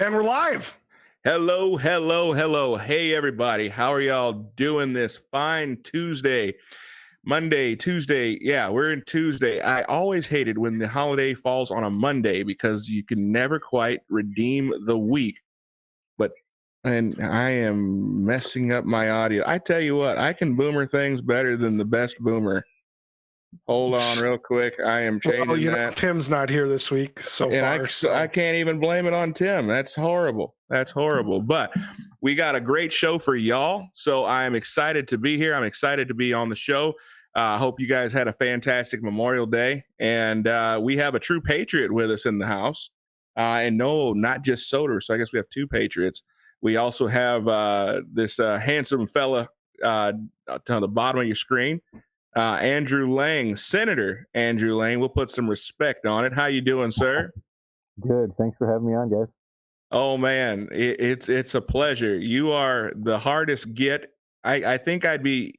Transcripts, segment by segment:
And we're live. Hello, hello, hello. Hey, everybody. How are y'all doing this fine Tuesday? Monday, Tuesday. Yeah, we're in Tuesday. I always hated when the holiday falls on a Monday because you can never quite redeem the week. And I am messing up my audio. I tell you what, I can boomer things better than the best boomer. Hold on real quick. I am changing that. Tim's not here this week so and far. I can't even blame it on Tim. That's horrible. That's horrible. But we got a great show for y'all. So I'm excited to be here. I'm excited to be on the show. I hope you guys had a fantastic Memorial Day. And we have a true patriot with us in the house. And no, not just Soder. So I guess we have two patriots. We also have this handsome fella to the bottom of your screen. Andrew Lang, Senator Andrew Lang. We'll put some respect on it. How you doing, sir? Good. Thanks for having me on, guys. Oh man, it's a pleasure. You are the hardest get. I think it'd be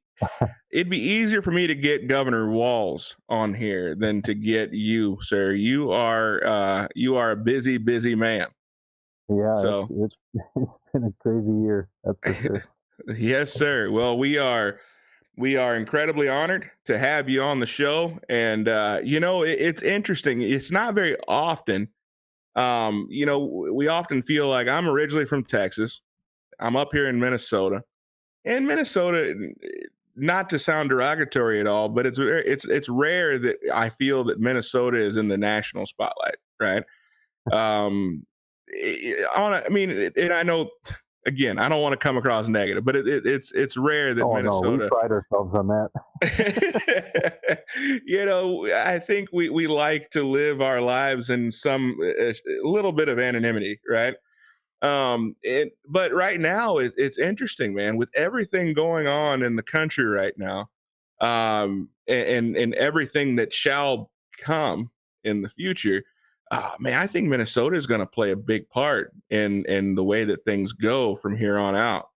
easier for me to get Governor Walz on here than to get you, sir. You are a busy man. Yeah, so it's been a crazy year. That's for sure. Yes, sir. Well, we are incredibly honored to have you on the show. And, it's interesting. It's not very often, we often feel like I'm originally from Texas. I'm up here in Minnesota. And Minnesota, not to sound derogatory at all, but it's rare that I feel that Minnesota is in the national spotlight, right? And I know, again, I don't want to come across negative, but it's rare that Minnesota. No, we pride ourselves on that. I think we like to live our lives in a little bit of anonymity, right? But right now it's interesting, man, with everything going on in the country right now, and everything that shall come in the future. Man, I think Minnesota is going to play a big part in the way that things go from here on out.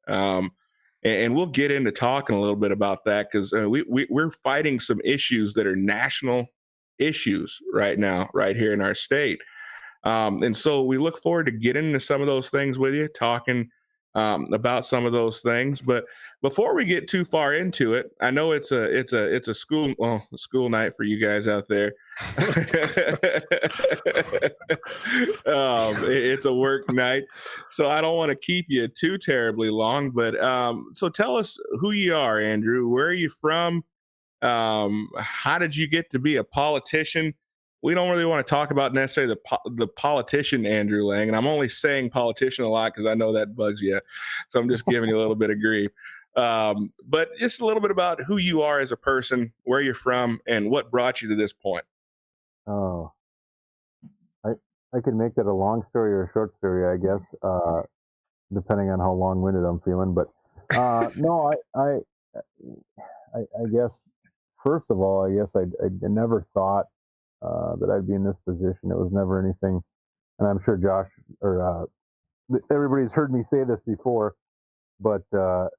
And we'll get into talking a little bit about that because we're fighting some issues that are national issues right now, right here in our state. And so we look forward to getting into some of those things with you, talking about some of those things. But before we get too far into it, I know it's a school night for you guys out there. It's a work night, so I don't want to keep you too terribly long. But so tell us who you are, Andrew. Where are you from? How did you get to be a politician? We don't really want to talk about necessarily the politician, Andrew Lang. And I'm only saying politician a lot because I know that bugs you. So I'm just giving you a little bit of grief. But just a little bit about who you are as a person, where you're from, and what brought you to this point. Oh, I could make that a long story or a short story, I guess, depending on how long-winded I'm feeling. But no, I guess, first of all, I guess I never thought that I'd be in this position. It was never anything, and I'm sure Josh or everybody's heard me say this before, but for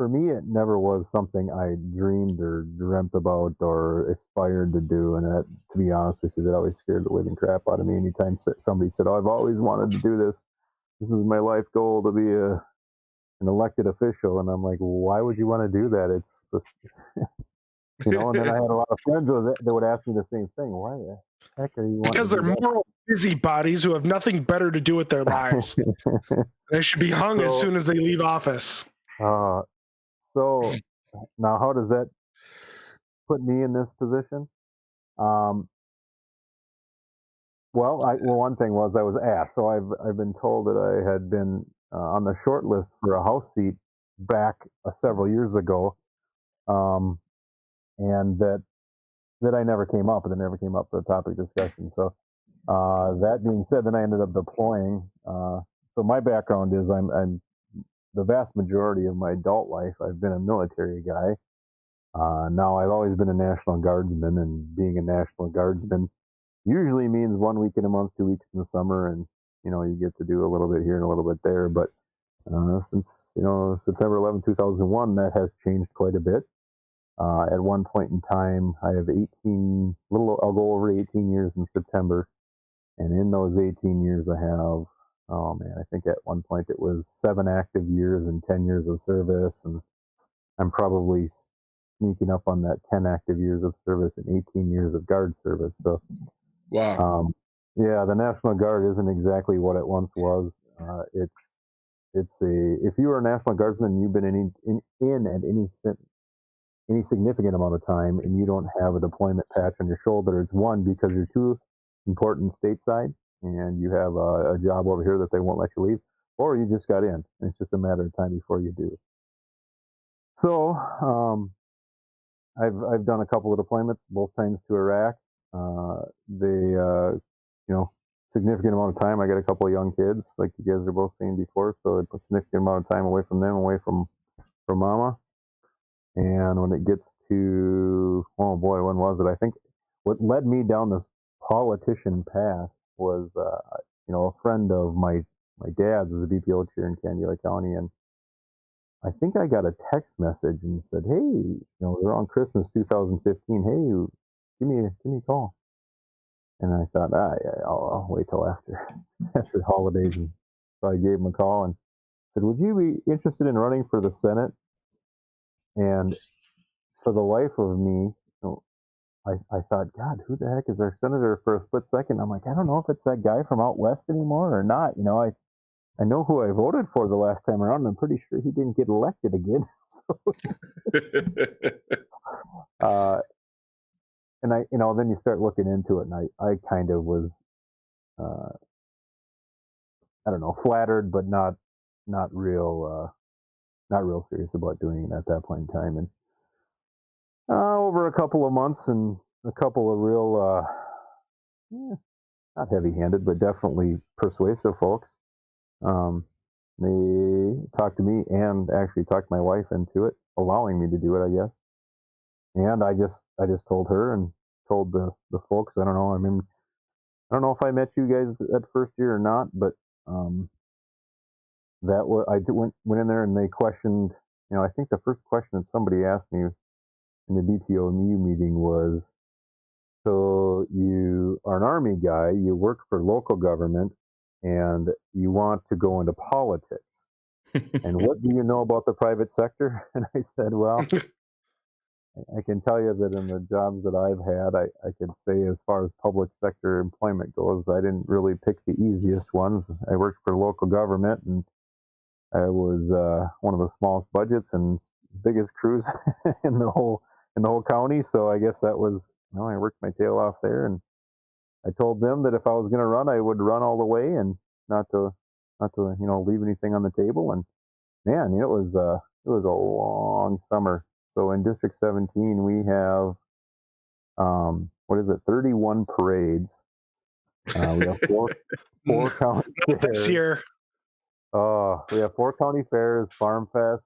me, it never was something I dreamed or dreamt about or aspired to do. And that, to be honest with you, that always scared the living crap out of me. Anytime somebody said, "Oh, I've always wanted to do this. This is my life goal to be an elected official," and I'm like, "Why would you want to do that?" It's the and then I had a lot of friends that would ask me the same thing. Why the heck are you? Because they're moral busybodies who have nothing better to do with their lives. They should be hung as soon as they leave office. So now, how does that put me in this position? Well, one thing was I was asked. So I've been told that I had been on the short list for a House seat back several years ago. And that I never came up, and it never came up for a topic discussion. So that being said, then I ended up deploying. So my background is I'm the vast majority of my adult life I've been a military guy. Now I've always been a National Guardsman, and being a National Guardsman, usually means 1 week in a month, 2 weeks in the summer, and you get to do a little bit here and a little bit there. But since September 11, 2001, that has changed quite a bit. At one point in time, I have 18, I'll go over 18 years in September. And in those 18 years, I have, oh man, I think at one point it was 7 active years and 10 years of service. And I'm probably sneaking up on that 10 active years of service and 18 years of Guard service. So, wow. Yeah, the National Guard isn't exactly what it once was. If you are a National Guardsman and you've been in at any significant amount of time and you don't have a deployment patch on your shoulder, it's one, because you're too important stateside and you have a job over here that they won't let you leave, or you just got in and it's just a matter of time before you do. So I've done a couple of deployments, both times to Iraq. Significant amount of time. I got a couple of young kids, like you guys are both saying before, so it's a significant amount of time away from them, away from mama. And when it gets to, oh boy, when was it? I think what led me down this politician path was, a friend of my dad's is a BPO chair in Candiota County, and I think I got a text message and said, "Hey, around Christmas 2015, hey, give me a call." And I thought, yeah, I'll wait till after the holidays, and so I gave him a call and said, "Would you be interested in running for the Senate?" And for the life of me, I thought, God, who the heck is our senator? For a split second, I'm like, I don't know if it's that guy from out west anymore or not. I know who I voted for the last time around. And I'm pretty sure he didn't get elected again. So, and then you start looking into it, and I kind of was, I don't know, flattered, but not real serious about doing it at that point in time. And over a couple of months and a couple of real, not heavy-handed, but definitely persuasive folks, they talked to me and actually talked my wife into it, allowing me to do it, I guess. And I just told her and told the folks. I don't know. I mean, I don't know if I met you guys that first year or not, but went in there and they questioned. I think the first question that somebody asked me in the BPOMU meeting was, "So you are an Army guy, you work for local government, and you want to go into politics. And what do you know about the private sector?" And I said, "Well, I can tell you that in the jobs that I've had, I could say as far as public sector employment goes, I didn't really pick the easiest ones. I worked for local government, and I was one of the smallest budgets and biggest crews in the whole county. So I guess that was, I worked my tail off there, and I told them that if I was going to run, I would run all the way and not to leave anything on the table. And man, it was a long summer. So in District 17, we have 31 parades. We have four county fairs. This year. We have 4 county fairs, Farm Fest,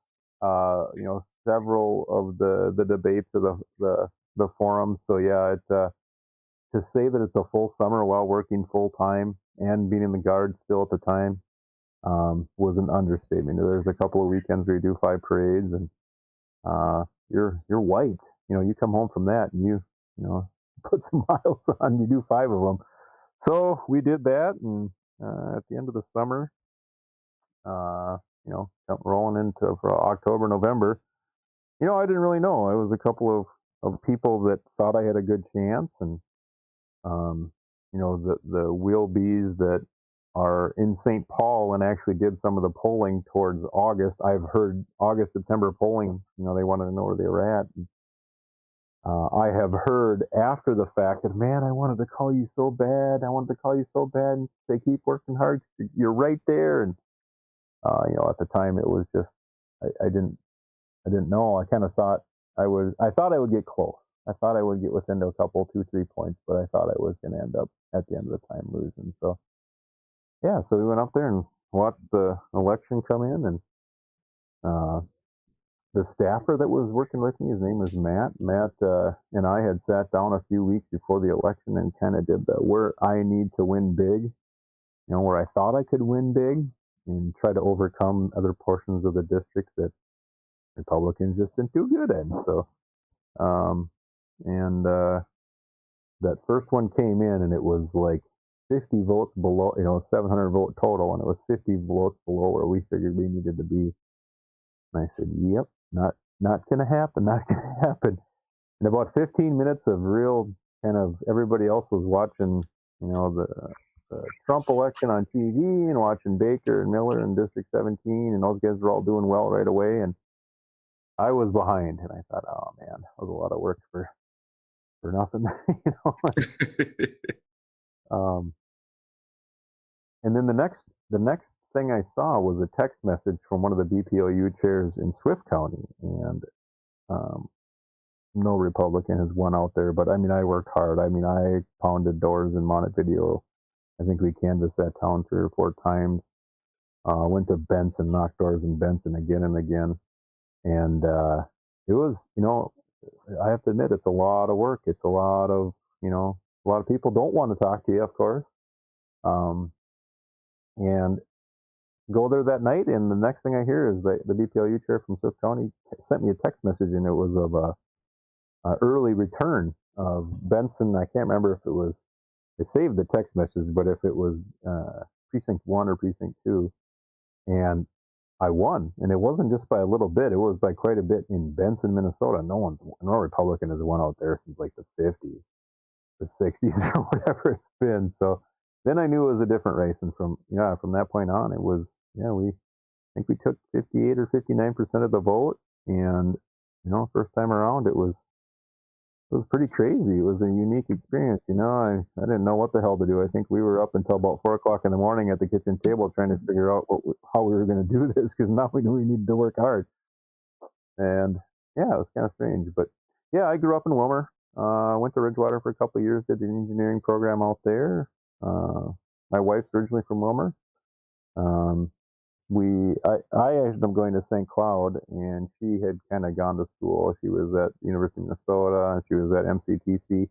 several of the debates of the forum. So yeah, to say that it's a full summer while working full time and being in the Guard still at the time was an understatement. There's a couple of weekends where you do 5 parades, and you're wiped. You come home from that and you put some miles on. You do 5 of them. So we did that, and at the end of the summer, rolling into October, November, I didn't really know. It was a couple of people that thought I had a good chance, and the Wheelbees that are in St. Paul and actually did some of the polling towards August. I've heard August, September polling, they wanted to know where they were at. And, I have heard after the fact that, man, I wanted to call you so bad. I wanted to call you so bad and say, keep working hard. You're right there. And, at the time it was just, I didn't know. I kind of thought I thought I would get close. I thought I would get within a couple, 2-3 points, but I thought I was going to end up at the end of the time losing. So, yeah, so we went up there and watched the election come in, and the staffer that was working with me, his name was Matt. Matt and I had sat down a few weeks before the election and kind of did the where I need to win big, where I thought I could win big and try to overcome other portions of the district that Republicans just didn't do good in. So, and that first one came in and it was like 50 votes below, 700 vote total, and it was 50 votes below where we figured we needed to be. And I said, "Yep, not gonna happen, not gonna happen." And about 15 minutes of real kind of everybody else was watching, the Trump election on TV and watching Baker and Miller in District 17, and those guys were all doing well right away, and I was behind, and I thought, "Oh man, that was a lot of work for nothing," And then the next thing I saw was a text message from one of the BPOU chairs in Swift County, and no Republican has won out there. But I mean, I worked hard. I mean, I pounded doors in Montevideo. I think we canvassed that town 3 or 4 times. Went to Benson, knocked doors in Benson again and again, and it was, I have to admit, it's a lot of work. It's a lot of, a lot of people don't want to talk to you, of course. And go there that night, and the next thing I hear is the BPLU chair from Swift County sent me a text message, and it was of a early return of Benson. I can't remember if it was, I saved the text message, but if it was Precinct 1 or Precinct 2, and I won. And it wasn't just by a little bit, it was by quite a bit in Benson, Minnesota. No Republican has won out there since like the 50s, the 60s, or whatever it's been. So then I knew it was a different race, and from that point on, it was I think we took 58 or 59% of the vote, and first time around it was pretty crazy. It was a unique experience. I didn't know what the hell to do. I think we were up until about 4 o'clock in the morning at the kitchen table trying to figure out how we were going to do this, because now we knew we needed to work hard. And yeah, it was kind of strange, but yeah, I grew up in Wilmer. Went to Ridgewater for a couple of years, did the engineering program out there. My wife's originally from Wilmer. I ended up going to St. Cloud, and she had kind of gone to school. She was at University of Minnesota, and she was at MCTC.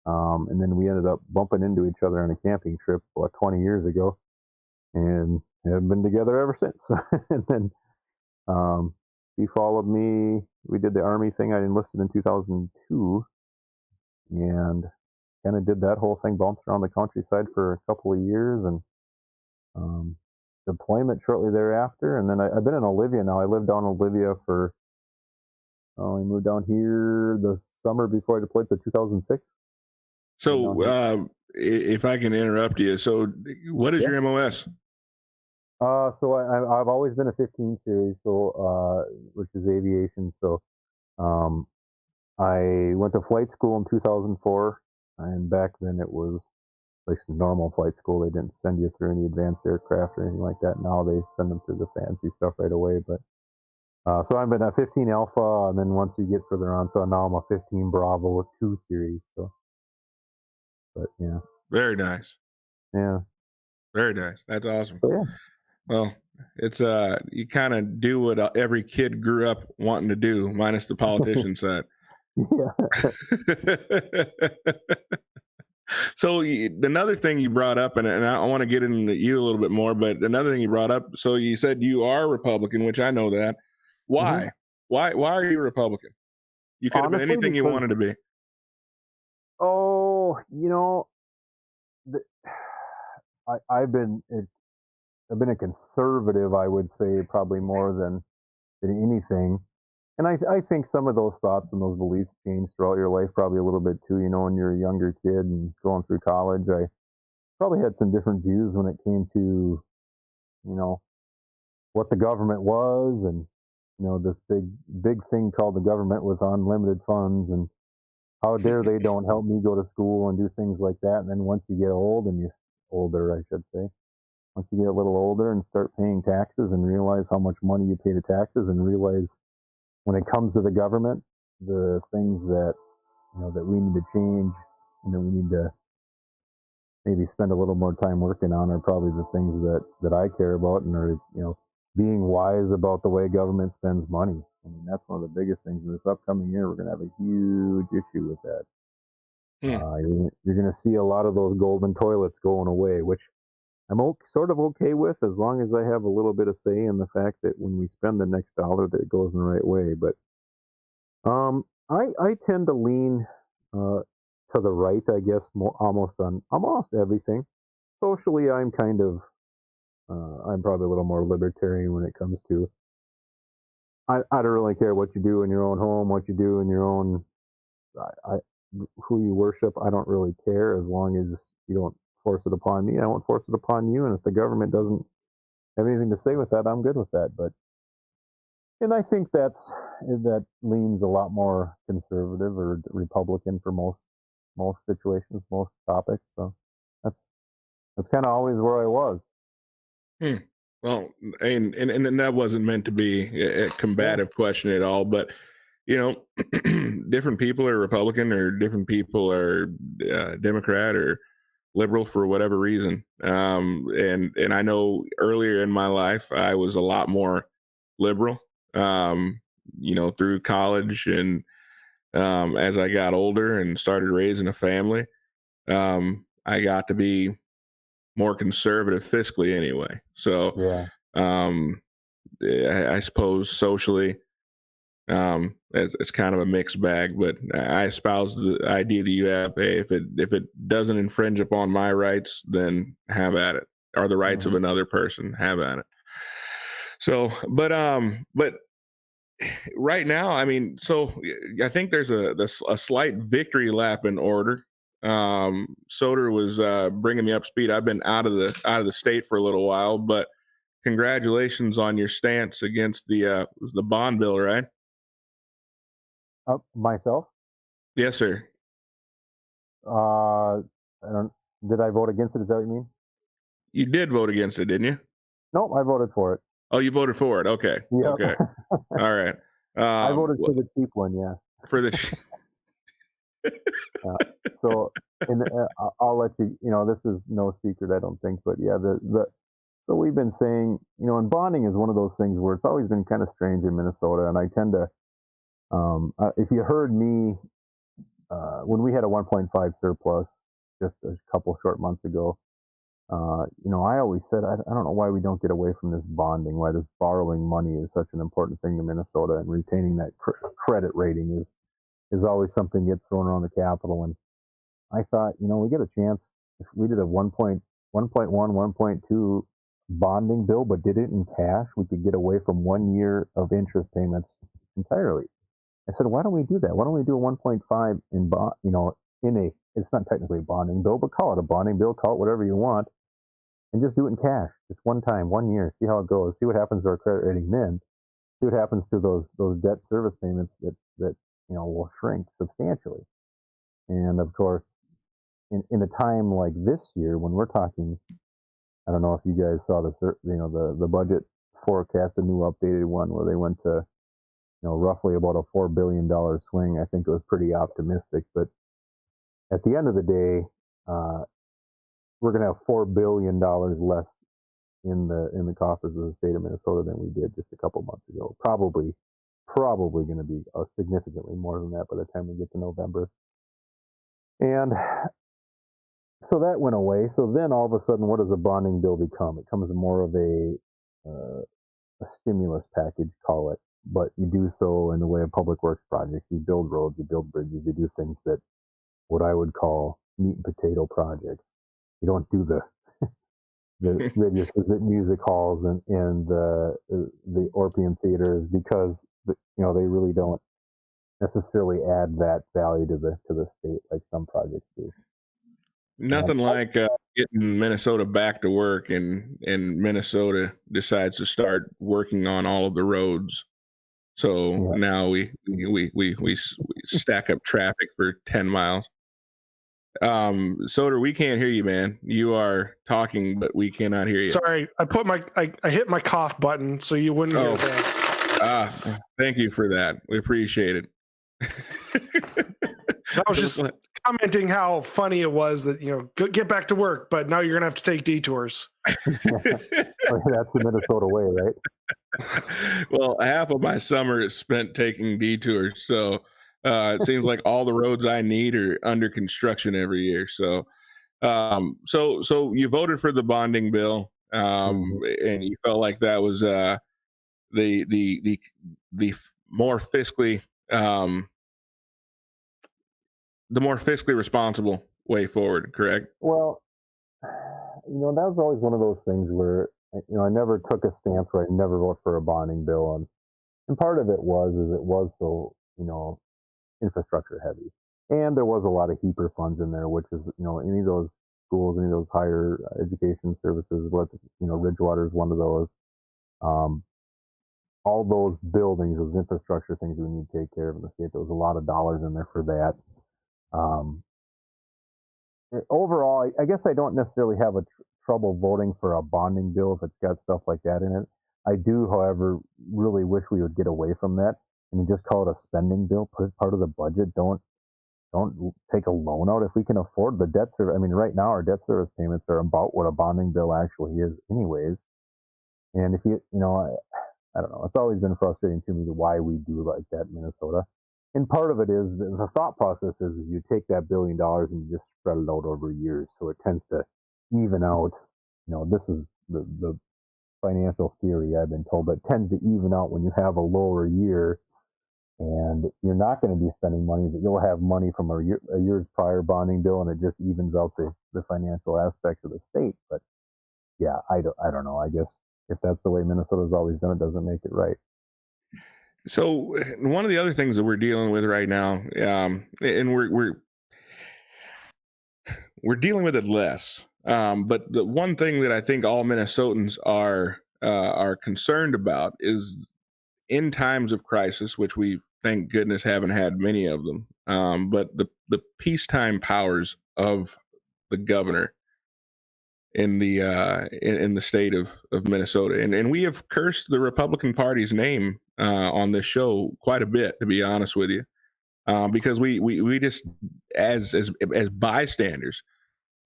And then we ended up bumping into each other on a camping trip about 20 years ago, and have been together ever since. And then she followed me. We did the Army thing. I enlisted in 2002, and kind of did that whole thing, bounced around the countryside for a couple of years, and deployment shortly thereafter. And then I've been in Olivia now. I lived down in Olivia for, I moved down here the summer before I deployed to 2006. So if I can interrupt you, so what is your MOS? So I've always been a 15 series, so which is aviation. So I went to flight school in 2004, and back then it was at least normal flight school. They didn't send you through any advanced aircraft or anything like that. Now they send them through the fancy stuff right away. But so I've been a 15 Alpha, and then once you get further on, so now I'm a 15 Bravo 2 series. So, but yeah, very nice. Yeah, very nice. That's awesome. So, yeah. Well, it's you kind of do what every kid grew up wanting to do, minus the politician side. Yeah. So another thing you brought up, and I want to get into you a little bit more, but another thing you brought up, so you said you are Republican, which I know that. Why? Mm-hmm. Why are you a Republican? You could have been anything you wanted to be. Oh, I've been a conservative, I would say, probably more than anything. And I think some of those thoughts and those beliefs change throughout your life, probably a little bit too. When you're a younger kid and going through college, I probably had some different views when it came to, what the government was, and this big thing called the government with unlimited funds, and how dare they don't help me go to school and do things like that. And then once you get older, I should say, once you get a little older and start paying taxes and realize how much money you pay to taxes, and realize when it comes to the government, the things that that we need to change, we need to maybe spend a little more time working on, are probably the things that I care about, and are being wise about the way government spends money. I mean, that's one of the biggest things in this upcoming year. We're going to have a huge issue with that. You're going to see a lot of those golden toilets going away, which I'm sort of okay with, as long as I have a little bit of say in the fact that when we spend the next dollar, that it goes in the right way. But I tend to lean to the right, I guess, almost on almost everything. Socially, I'm kind of I'm probably a little more libertarian when it comes to. I don't really care what you do in your own home, what you do in your own, I who you worship. I don't really care, as long as you don't force it upon me. I won't force it upon you, and if the government doesn't have anything to say with that, I'm good with that. But and I think that leans a lot more conservative or Republican for most situations, most topics. So that's kind of always where I was. Well, and that wasn't meant to be a combative question at all, but different people are Republican, or different people are Democrat or liberal for whatever reason. And I know earlier in my life I was a lot more liberal. Through college, and as I got older and started raising a family, I got to be more conservative fiscally anyway. So Yeah. I suppose socially, it's kind of a mixed bag, but I espouse the idea that you have, hey, if it doesn't infringe upon my rights, then have at it, or the rights of another person, have at it. So, but right now, I mean, so I think there's a slight victory lap in order. Soder was bringing me up speed. I've been out of the state for a little while, but congratulations on your stance against the bond bill, right? Myself? Yes, sir. Did I vote against it? Is that what you mean? You did vote against it, didn't you? Nope, I voted for it. Oh, you voted for it. Okay. Yep. Okay. All right. I voted for the cheap one. Yeah. For the. So, and I'll let you. This is no secret, I don't think. But yeah, so we've been saying, and bonding is one of those things where it's always been kind of strange in Minnesota, and I tend to. If you heard me when we had a 1.5 surplus just a couple short months ago, I always said, I don't know why we don't get away from this bonding, why this borrowing money is such an important thing to Minnesota, and retaining that credit rating is always something that gets thrown around the Capitol. And I thought, we get a chance if we did a 1.1, 1.2 bonding bill, but did it in cash, we could get away from 1 year of interest payments entirely. I said, why don't we do that? Why don't we do a 1.5 in bond, it's not technically a bonding bill, but call it a bonding bill, call it whatever you want, and just do it in cash, just one time, 1 year, see how it goes, see what happens to our credit rating, then see what happens to those debt service payments that will shrink substantially. And of course, in a time like this year, when we're talking, I don't know if you guys saw the budget forecast, a new updated one where they went to roughly about a $4 billion swing. I think it was pretty optimistic, but at the end of the day, we're going to have $4 billion less in the coffers of the state of Minnesota than we did just a couple months ago. Probably going to be significantly more than that by the time we get to November. And so that went away. So then all of a sudden, what does a bonding bill become? It becomes more of a stimulus package, call it. But you do so in the way of public works projects. You build roads, you build bridges, you do things that what I would call meat and potato projects. You don't do the music halls and the Orpheum theaters, because they really don't necessarily add that value to the state like some projects do. Nothing like getting Minnesota back to work, and Minnesota decides to start working on all of the roads. So now we stack up traffic for 10 miles. Soder, we can't hear you, man. You are talking, but we cannot hear you. Sorry, I hit my cough button so you wouldn't hear this. Thank you for that. We appreciate it. That was just commenting how funny it was that, get back to work, but now you're going to have to take detours. That's the Minnesota way, right? Well, half of my summer is spent taking detours, so it seems like all the roads I need are under construction every year. So, so you voted for the bonding bill, and you felt like that was the more fiscally the more fiscally responsible way forward, correct? Well, that was always one of those things where, I never took a stance where I never vote for a bonding bill. And part of it was so, infrastructure heavy. And there was a lot of HEAPR funds in there, which is, any of those schools, any of those higher education services, Ridgewater is one of those. All those buildings, those infrastructure things we need to take care of in the state. There was a lot of dollars in there for that. Overall, I guess I don't necessarily have a trouble voting for a bonding bill if it's got stuff like that in it. I do, however, really wish we would get away from that and just call it a spending bill. Put it part of the budget. Don't take a loan out if we can afford the debt service. I mean, right now our debt service payments are about what a bonding bill actually is, anyways. And if I don't know. It's always been frustrating to me why we do like that in Minnesota. And part of it is the thought process is you take that $1 billion and you just spread it out over years. So it tends to even out. This is the financial theory I've been told, but it tends to even out when you have a lower year and you're not going to be spending money, that you'll have money from a year's prior bonding bill, and it just evens out the financial aspects of the state. But yeah, I don't know. I guess if that's the way Minnesota's always done it, doesn't make it right. So one of the other things that we're dealing with right now, and we're dealing with it less, but the one thing that I think all Minnesotans are concerned about is in times of crisis, which we thank goodness haven't had many of them, but the peacetime powers of the governor in the in the state of Minnesota, and we have cursed the Republican Party's name on this show quite a bit, to be honest with you, because we just as bystanders,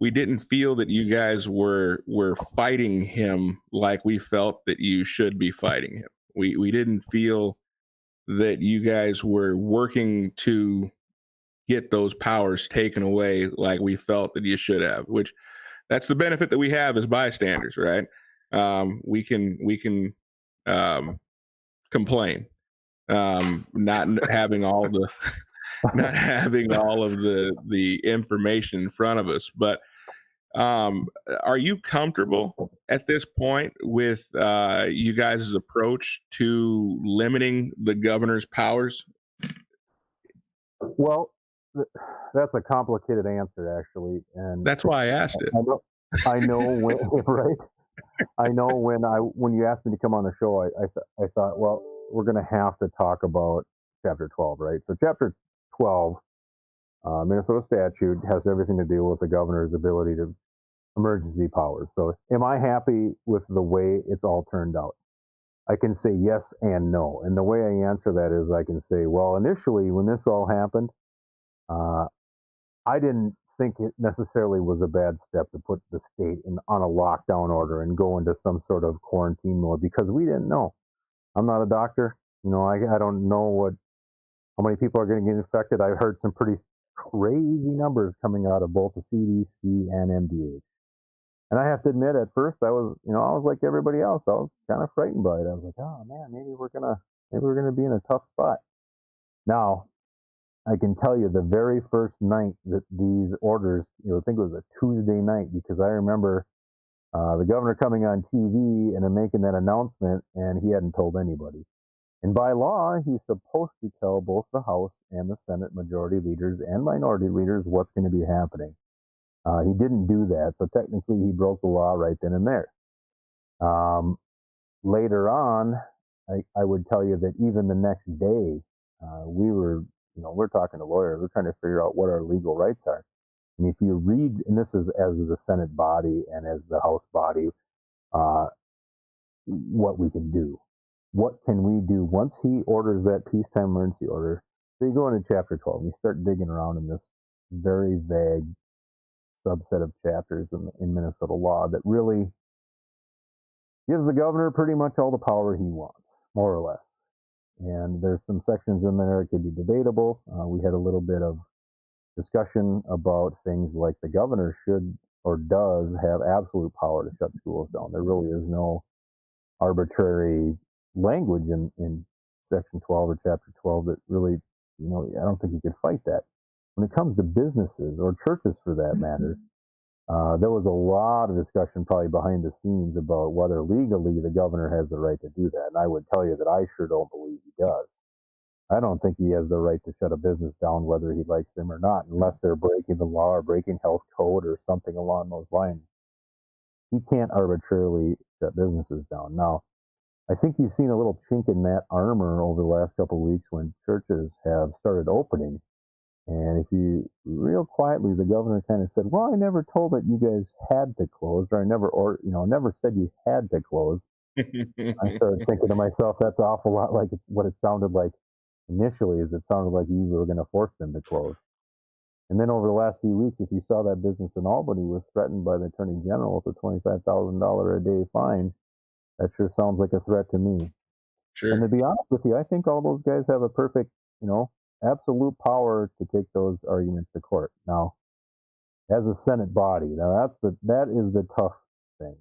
we didn't feel that you guys were fighting him like we felt that you should be fighting him. We didn't feel that you guys were working to get those powers taken away like we felt that you should have, which that's the benefit that we have as bystanders, right? We can complain, not having all the not having all of the information in front of us. But are you comfortable at this point with you guys' approach to limiting the governor's powers? Well, that's a complicated answer, actually, and That's why I asked it. I know when, right? I know when you asked me to come on the show, I thought, well, we're going to have to talk about Chapter 12, right? So Chapter 12, Minnesota statute, has everything to do with the governor's ability to emergency powers. So am I happy with the way it's all turned out? I can say yes and no. And the way I answer that is I can say, well, initially when this all happened, I didn't think it necessarily was a bad step to put the state on a lockdown order and go into some sort of quarantine mode, because we didn't know. I'm not a doctor. I don't know how many people are going to get infected. I heard some pretty crazy numbers coming out of both the CDC and MDH. And I have to admit, at first I was like everybody else. I was kind of frightened by it. I was like, oh man, maybe we're gonna be in a tough spot. Now, I can tell you the very first night that these orders, I think it was a Tuesday night, because I remember the governor coming on TV and making that announcement, and he hadn't told anybody. And by law, he's supposed to tell both the House and the Senate majority leaders and minority leaders what's going to be happening. He didn't do that, so technically he broke the law right then and there. Later on, I would tell you that even the next day, we're talking to lawyers, we're trying to figure out what our legal rights are. And if you read, and this is as the Senate body and as the House body, what we can do. What can we do once he orders that peacetime emergency order? So you go into Chapter 12 and you start digging around in this very vague subset of chapters in Minnesota law that really gives the governor pretty much all the power he wants, more or less. And there's some sections in there that could be debatable. We had a little bit of discussion about things like the governor should or does have absolute power to shut schools down. There really is no arbitrary language in Section 12 or Chapter 12 that really, I don't think you could fight that. When it comes to businesses or churches for that matter, there was a lot of discussion probably behind the scenes about whether legally the governor has the right to do that. And I would tell you that I sure don't believe he does. I don't think he has the right to shut a business down whether he likes them or not, unless they're breaking the law or breaking health code or something along those lines. He can't arbitrarily shut businesses down. Now, I think you've seen a little chink in that armor over the last couple of weeks when churches have started opening. And if you real quietly, the governor kind of said, "Well, I never told that you guys had to close, or I never said you had to close." I started thinking to myself, that's an awful lot like it's what it sounded like initially. Is it sounded like you were going to force them to close. And then over the last few weeks, if you saw that business in Albany was threatened by the attorney general with a $25,000 a day fine, that sure sounds like a threat to me. Sure. And to be honest with you, I think all those guys have a perfect, absolute power to take those arguments to court. Now, as a Senate body, that is the tough thing.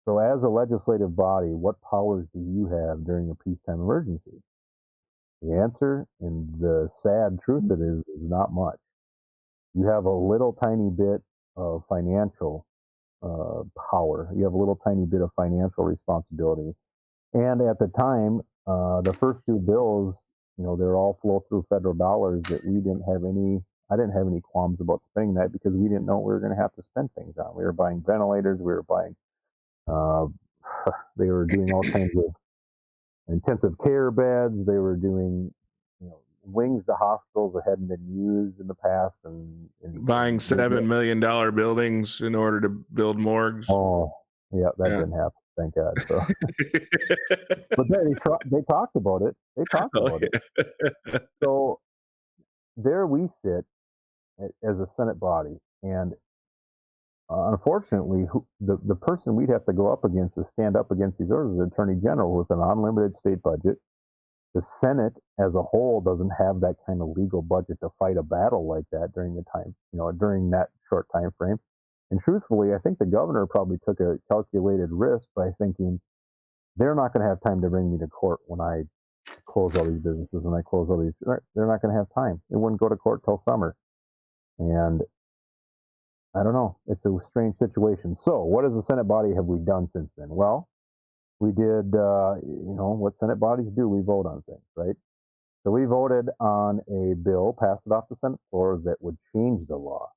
So as a legislative body, what powers do you have during a peacetime emergency? The answer, and the sad truth of it is not much. You have a little tiny bit of financial power. You have a little tiny bit of financial responsibility. And at the time, the first two bills, they're all flow through federal dollars that I didn't have any qualms about spending that because we didn't know what we were going to have to spend things on. We were buying ventilators, we were buying, they were doing all kinds of intensive care beds. They were doing, wings to hospitals that hadn't been used in the past, and buying $7 million buildings in order to build morgues. Oh, yeah, that didn't happen. Thank God. So, but they talked about it. They talked about it. So there we sit as a Senate body, and unfortunately, the person we'd have to go up against to stand up against these orders is the Attorney General with an unlimited state budget. The Senate as a whole doesn't have that kind of legal budget to fight a battle like that during that short time frame. And truthfully, I think the governor probably took a calculated risk by thinking they're not going to have time to bring me to court when I close all these businesses, when I close all these. They're not going to have time. It wouldn't go to court till summer. And I don't know. It's a strange situation. So what as a Senate body have we done since then? Well, we did, what Senate bodies do. We vote on things, right? So we voted on a bill, passed it off the Senate floor, that would change the law.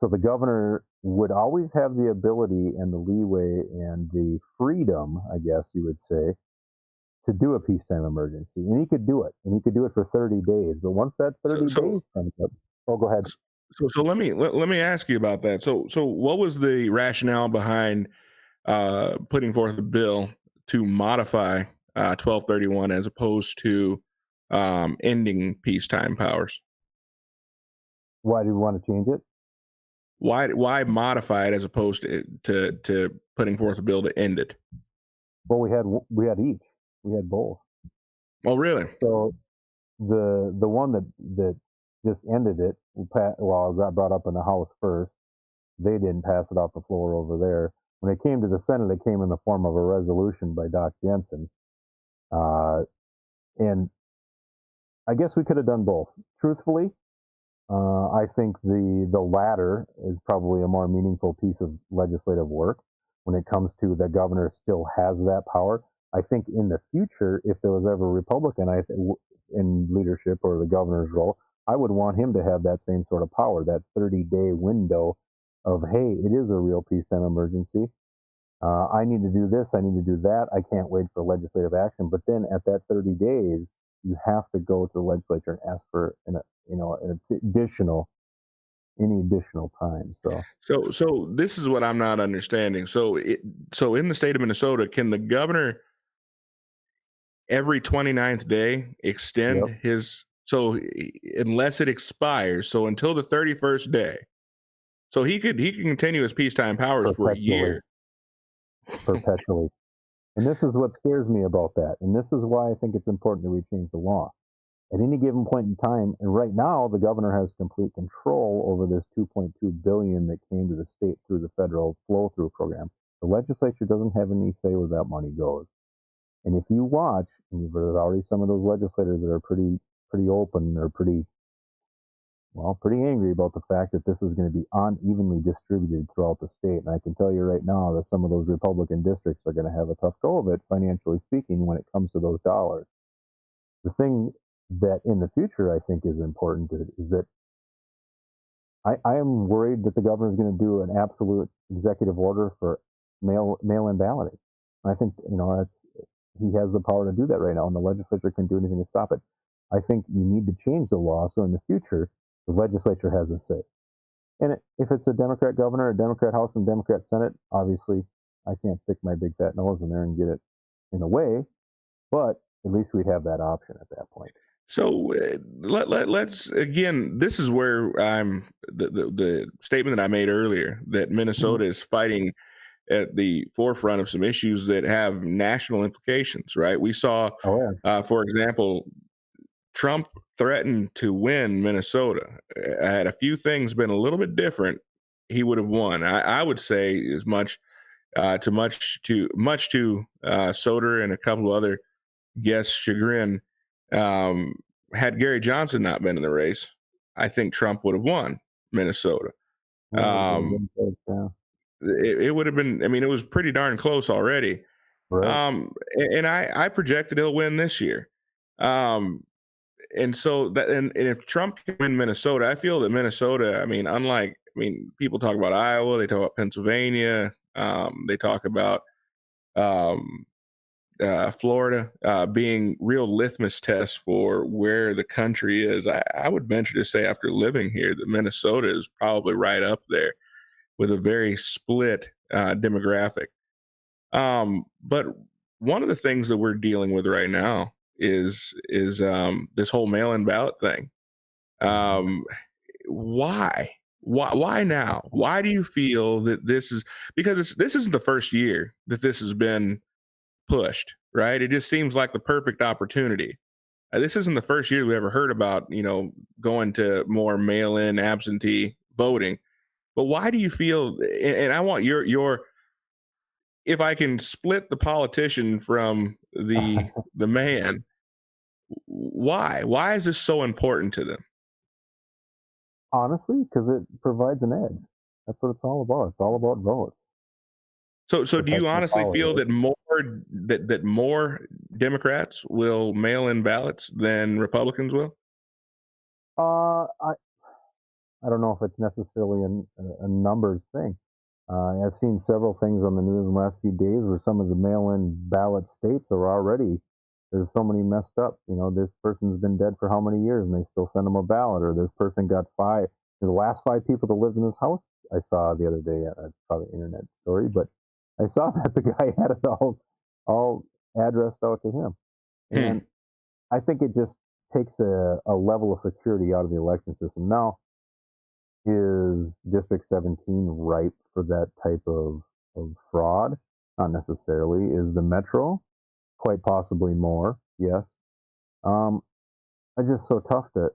So the governor would always have the ability and the leeway and the freedom, I guess you would say, to do a peacetime emergency. And he could do it. And he could do it for 30 days. But once that 30 days comes up, go ahead. So let me ask you about that. So what was the rationale behind putting forth a bill to modify 1231 as opposed to ending peacetime powers? Why do we want to change it? Why modify it as opposed to putting forth a bill to end it? Well, we had each. We had both. Oh, really? So the one that just ended it, got brought up in the House first. They didn't pass it off the floor over there. When it came to the Senate, it came in the form of a resolution by Doc Jensen. And I guess we could have done both. Truthfully, I think the latter is probably a more meaningful piece of legislative work when it comes to the governor still has that power. I think in the future, if there was ever a Republican in leadership or the governor's role, I would want him to have that same sort of power, that 30-day window of, hey, it is a real peacetime emergency. I need to do this. I need to do that. I can't wait for legislative action. But then at that 30 days, you have to go to the legislature and ask for any additional time. So this is what I'm not understanding. So in the state of Minnesota, can the governor every 29th day extend his So unless it expires, so until the 31st day, so he can continue his peacetime powers for a year. Perpetually. And this is what scares me about that. And this is why I think it's important that we change the law. At any given point in time, and right now the governor has complete control over this $2.2 billion that came to the state through the federal flow-through program. The legislature doesn't have any say where that money goes. And if you watch, and there's already some of those legislators that are pretty open, or pretty angry about the fact that this is going to be unevenly distributed throughout the state. And I can tell you right now that some of those Republican districts are going to have a tough go of it, financially speaking, when it comes to those dollars. The thing that in the future I think is important is that I am worried that the governor is going to do an absolute executive order for mail-in balloting. I think, he has the power to do that right now, and the legislature can do anything to stop it. I think you need to change the law so in the future the legislature has a say. And if it's a Democrat governor, a Democrat House, and Democrat Senate, obviously I can't stick my big fat nose in there and get it in the way, but at least we'd have that option at that point. So let's again. This is where I'm the statement that I made earlier that Minnesota is fighting at the forefront of some issues that have national implications. Right? We saw, for example, Trump threatened to win Minnesota. Had a few things been a little bit different, he would have won. I would say as much to Soder and a couple of other guests' chagrin. Had Gary Johnson not been in the race, I think Trump would have won Minnesota. It would have been, it was pretty darn close already. Right. And I projected he'll win this year. And so that, and if Trump can win Minnesota, I feel that Minnesota, unlike, people talk about Iowa, they talk about Pennsylvania, they talk about, Florida being real litmus tests for where the country is. I would venture to say, after living here, that Minnesota is probably right up there with a very split demographic. But one of the things that we're dealing with right now is this whole mail-in ballot thing. Why now? Why do you feel that this is, because this isn't the first year that this has been pushed, right? It just seems like the perfect opportunity. This isn't the first year we ever heard about, going to more mail-in absentee voting. But why do you feel, and I want your if I can split the politician from the man, why is this so important to them? Honestly, because it provides an edge. That's what it's all about. It's all about votes. So do you honestly feel that more Democrats will mail in ballots than Republicans will? I don't know if it's necessarily a numbers thing. I've seen several things on the news in the last few days where some of the mail-in ballot states are already, there's so many messed up. This person's been dead for how many years and they still send them a ballot, or this person got the last 5 people that lived in this house I saw the other day, probably an internet story, but I saw that the guy had it all addressed out to him. And I think it just takes a level of security out of the election system. Now, is District 17 ripe for that type of fraud? Not necessarily. Is the Metro? Quite possibly more, yes. It's just so tough that,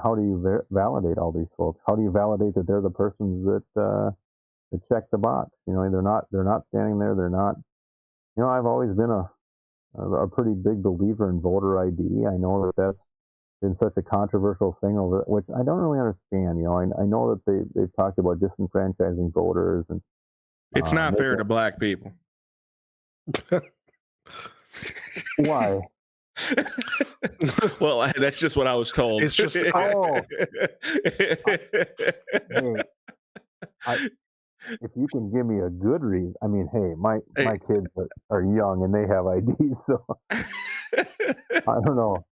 how do you validate all these folks? How do you validate that they're the persons that check the box? They're not standing there. They're not. I've always been a pretty big believer in voter ID. I know that that's been such a controversial thing which I don't really understand. I know that they've talked about disenfranchising voters, and it's not fair to black people. Why? Well, that's just what I was told. It's just if you can give me a good reason. Hey, my kids are young and they have IDs, so I don't know.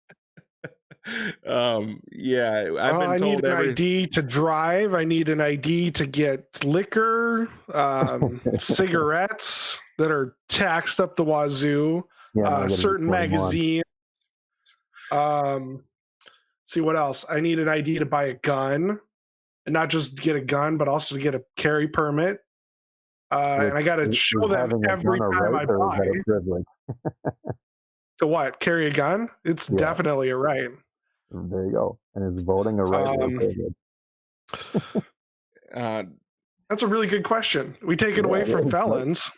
Yeah, I've been I told need an ID to drive. I need an ID to get liquor, cigarettes that are taxed up the wazoo, certain magazines. see what else. I need an ID to buy a gun, and not just get a gun, but also to get a carry permit. And I got to show them every time I buy. To what? Carry a gun? It's definitely a right. There you go. And is voting a right? That's a really good question. We take it away from felons.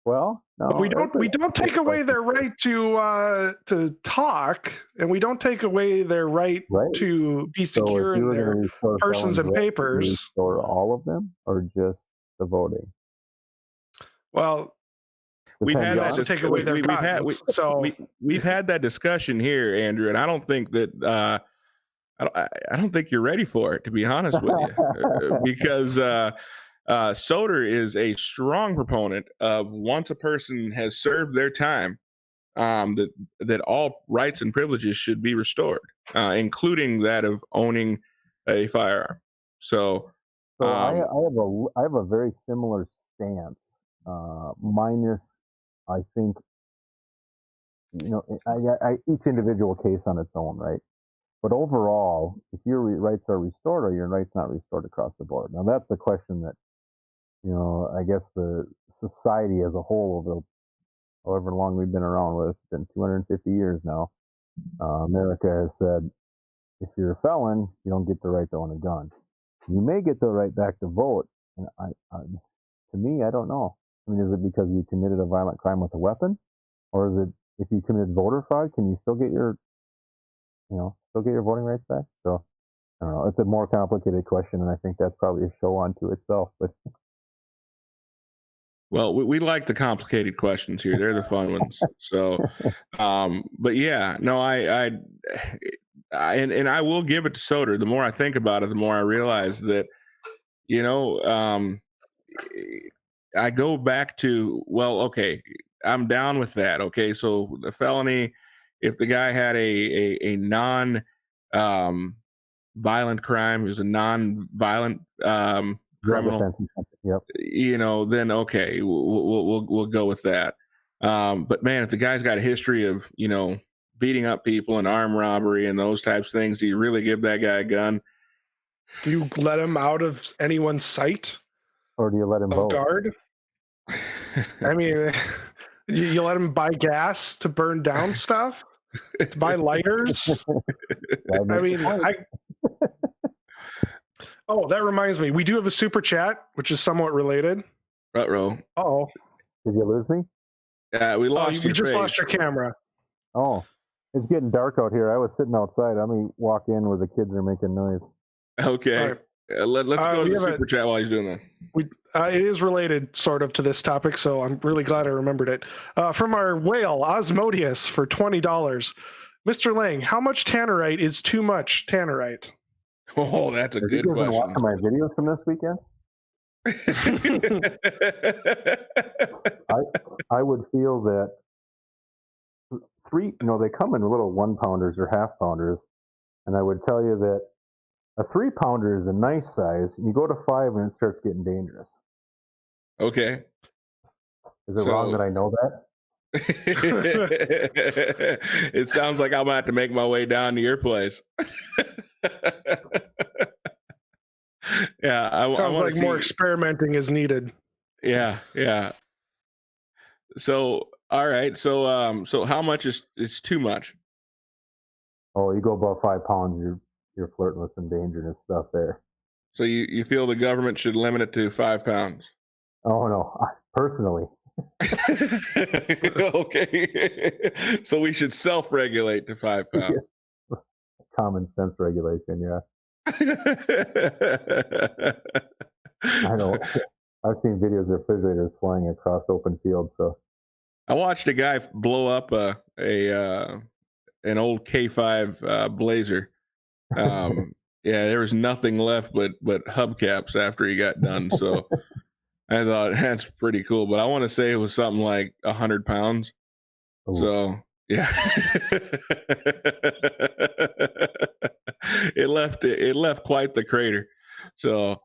Well, no, we don't take away their right to talk, and we don't take away their right to be secure in their persons and papers. Restore all of them, or just the voting? Well, we've had that discussion here, Andrew, and I don't think that I don't think you're ready for it, to be honest with you, because Soder is a strong proponent of once a person has served their time, that all rights and privileges should be restored, including that of owning a firearm. So I have a very similar stance, minus, I think, each individual case on its own, right? But overall, if your rights are restored or your rights not restored across the board. Now that's the question that, I guess the society as a whole, over however long we've been around, well, it's been 250 years now, America has said, if you're a felon, you don't get the right to own a gun. You may get the right back to vote. And to me, I don't know. I mean, is it because you committed a violent crime with a weapon? Or is it, if you committed voter fraud, can you still get your voting rights back? So, I don't know. It's a more complicated question, and I think that's probably a show unto itself. But well, we like the complicated questions here. They're the fun ones. So, but yeah, no, I will give it to Soder. The more I think about it, the more I realize that, I go back to, well, okay, I'm down with that. Okay, so the felony, if the guy had a non violent crime, he was a non-violent criminal, then okay, we'll go with that. But man, if the guy's got a history of beating up people and armed robbery and those types of things, do you really give that guy a gun? Do you let him out of anyone's sight? Or do you let him vote? Guard? I mean, you let him buy gas to burn down stuff? To buy lighters? I mean, oh, that reminds me. We do have a super chat, which is somewhat related. Uh-oh. Uh-oh. Did you lose me? We lost you. We just lost your camera. Oh, it's getting dark out here. I was sitting outside. Let me walk in where the kids are making noise. Okay. Right. Let's go to the super chat while he's doing that. It is related sort of to this topic, so I'm really glad I remembered it. From our whale, Osmodius, for $20. Mr. Lang, how much tannerite is too much tannerite? Oh, that's a good question. Watching my videos from this weekend? I would feel that they come in little 1-pounders or half-pounders, and I would tell you that a 3-pounder is a nice size. You go to 5 and it starts getting dangerous. Okay. Is it wrong that I know that? It sounds like I'm going to have to make my way down to your place. Yeah. Sounds like more experimenting is needed. Yeah. So, all right. So how much is too much? Oh, you go above 5 pounds, you're flirting with some dangerous stuff there. So you feel the government should limit it to 5 pounds? Oh no, personally. Okay. So we should self-regulate to 5 pounds. Yeah. Common sense regulation, yeah. I know. I've seen videos of refrigerators flying across open fields. So I watched a guy blow up an old K5 Blazer. Yeah, there was nothing left but hubcaps after he got done. So I thought that's pretty cool. But I want to say it was something like 100 pounds. Ooh. So yeah, it left quite the crater. So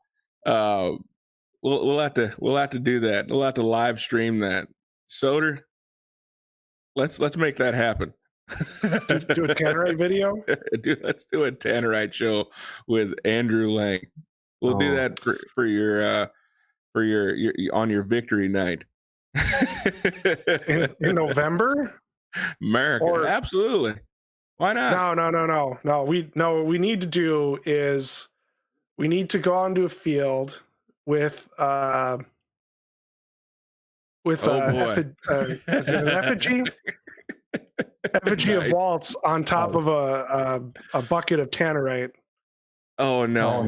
we'll have to do that. We'll have to live stream that. Soder, let's make that happen. Do a Tannerite video. Let's do a Tannerite show with Andrew Lang. We'll do that for your on your victory night. in November. America, Or absolutely. Why not? No. We need to do is we need to go onto a field with Oh boy. is it an effigy? Effigy of Nice. Walz on top of a bucket of Tannerite. Oh no.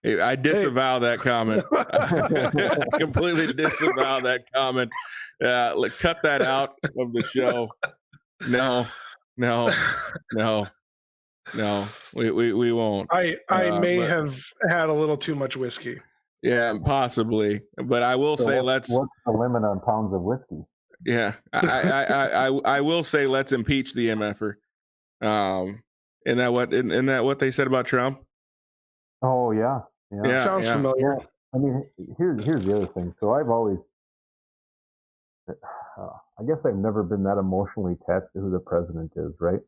I disavow that comment. Completely disavow that comment. Cut that out of the show. No. We won't. I may have had a little too much whiskey. Yeah, possibly. But I will say what's the limit on pounds of whiskey? Yeah, I will say let's impeach the MFer. Isn't that what they said about Trump? Oh yeah. Sounds familiar. Yeah. I mean, here's the other thing. So I've always, I guess I've never been that emotionally attached to who the president is, right?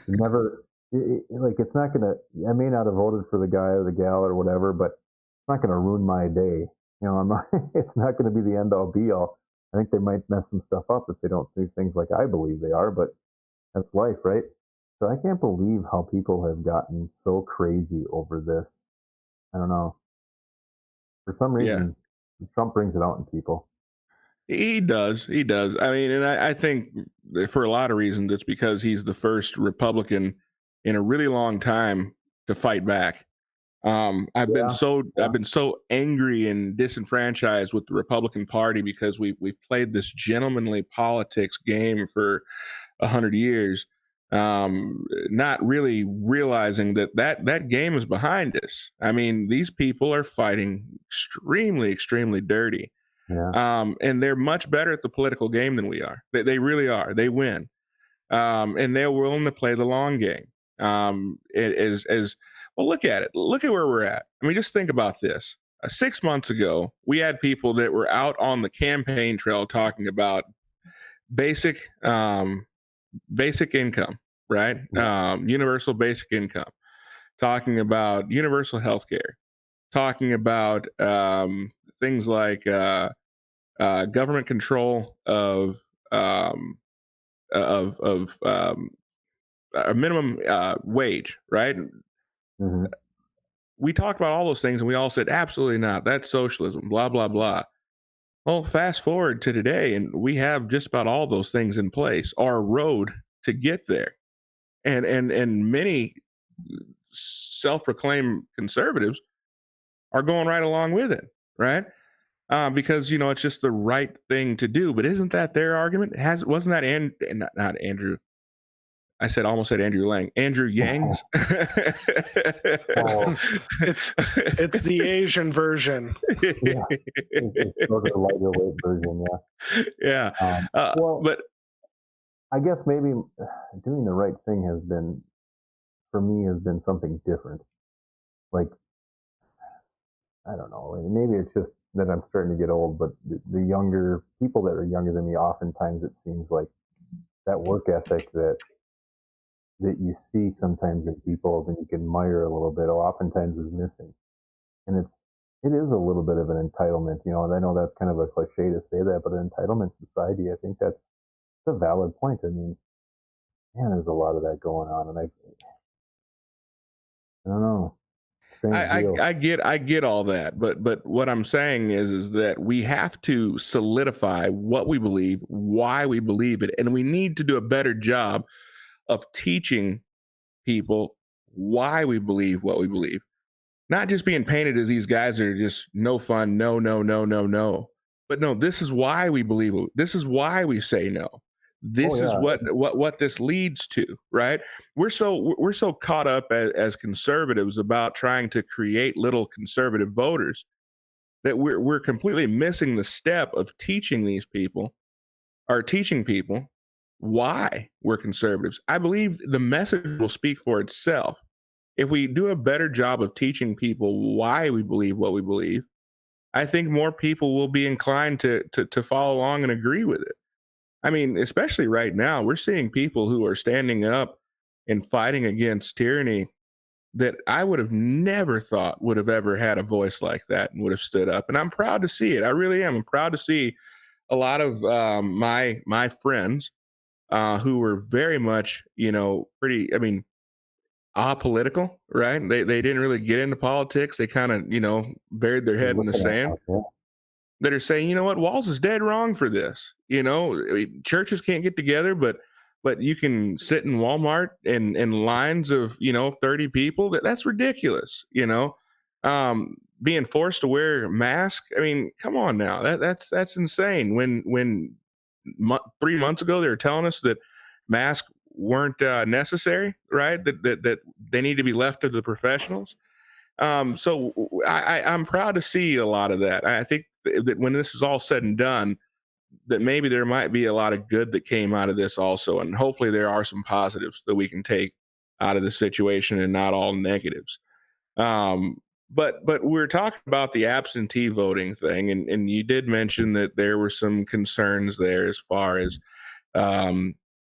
Never, like it's not gonna. I may not have voted for the guy or the gal or whatever, but it's not gonna ruin my day. You know, I'm not. It's not gonna be the end all be all. I think they might mess some stuff up if they don't do things like I believe they are, but that's life, right? So I can't believe how people have gotten so crazy over this. I don't know. For some reason, Trump brings it out in people. He does. I mean, and I think for a lot of reasons, it's because he's the first Republican in a really long time to fight back. I've been so angry and disenfranchised with the Republican Party because we've played this gentlemanly politics game for 100 years, not really realizing that game is behind us. I mean, these people are fighting extremely dirty. Yeah. And they're much better at the political game than we are. They really are. They win. And they're willing to play the long game. Well, look at it. Look at where we're at. I mean, just think about this. 6 months ago, we had people that were out on the campaign trail talking about basic income, right? Universal basic income, talking about universal health care, talking about things like government control of a minimum wage, right? Mm-hmm. We talked about all those things and we all said, absolutely not. That's socialism, blah, blah, blah. Well, fast forward to today and we have just about all those things in place, our road to get there. And many self-proclaimed conservatives are going right along with it, right? Because, it's just the right thing to do. But isn't that their argument? Wasn't that not Andrew? I almost said Andrew Lang. Andrew Yang's. It's the Asian version. Yeah. It's sort of a lighter weight version, yeah. But I guess maybe doing the right thing has been something different. Like, I don't know. Maybe it's just that I'm starting to get old, but the younger people that are younger than me, oftentimes it seems like that work ethic that you see sometimes in people that you can admire a little bit, oftentimes is missing. And it is a little bit of an entitlement, and I know that's kind of a cliche to say that, but an entitlement society, I think it's a valid point. I mean, man, there's a lot of that going on, and I don't know. I get all that, but what I'm saying is that we have to solidify what we believe, why we believe it, and we need to do a better job of teaching people why we believe what we believe, not just being painted as these guys are just no fun, no, but no, this is why we believe it. This is why we say no. This is what this leads to, right? We're so caught up as conservatives about trying to create little conservative voters that we're completely missing the step of teaching people why we're conservatives. I believe the message will speak for itself. If we do a better job of teaching people why we believe what we believe, I think more people will be inclined to follow along and agree with it. I mean, especially right now, we're seeing people who are standing up and fighting against tyranny that I would have never thought would have ever had a voice like that and would have stood up. And I'm proud to see it. I really am. I'm proud to see a lot of my friends who were very much, pretty. I mean, apolitical, right? They didn't really get into politics. They kind of, buried their head in the Looking at sand. it, yeah. That are saying, you know what, Walz is dead wrong for this. I mean, churches can't get together, but you can sit in Walmart in lines of 30 people. That's ridiculous. Being forced to wear a mask. I mean, come on now, that's insane. When 3 months ago they were telling us that masks weren't necessary, right? That they need to be left to the professionals. So I'm proud to see a lot of that. I think that when this is all said and done, that maybe there might be a lot of good that came out of this also, and hopefully there are some positives that we can take out of the situation and not all negatives. But we're talking about the absentee voting thing, and you did mention that there were some concerns there as far as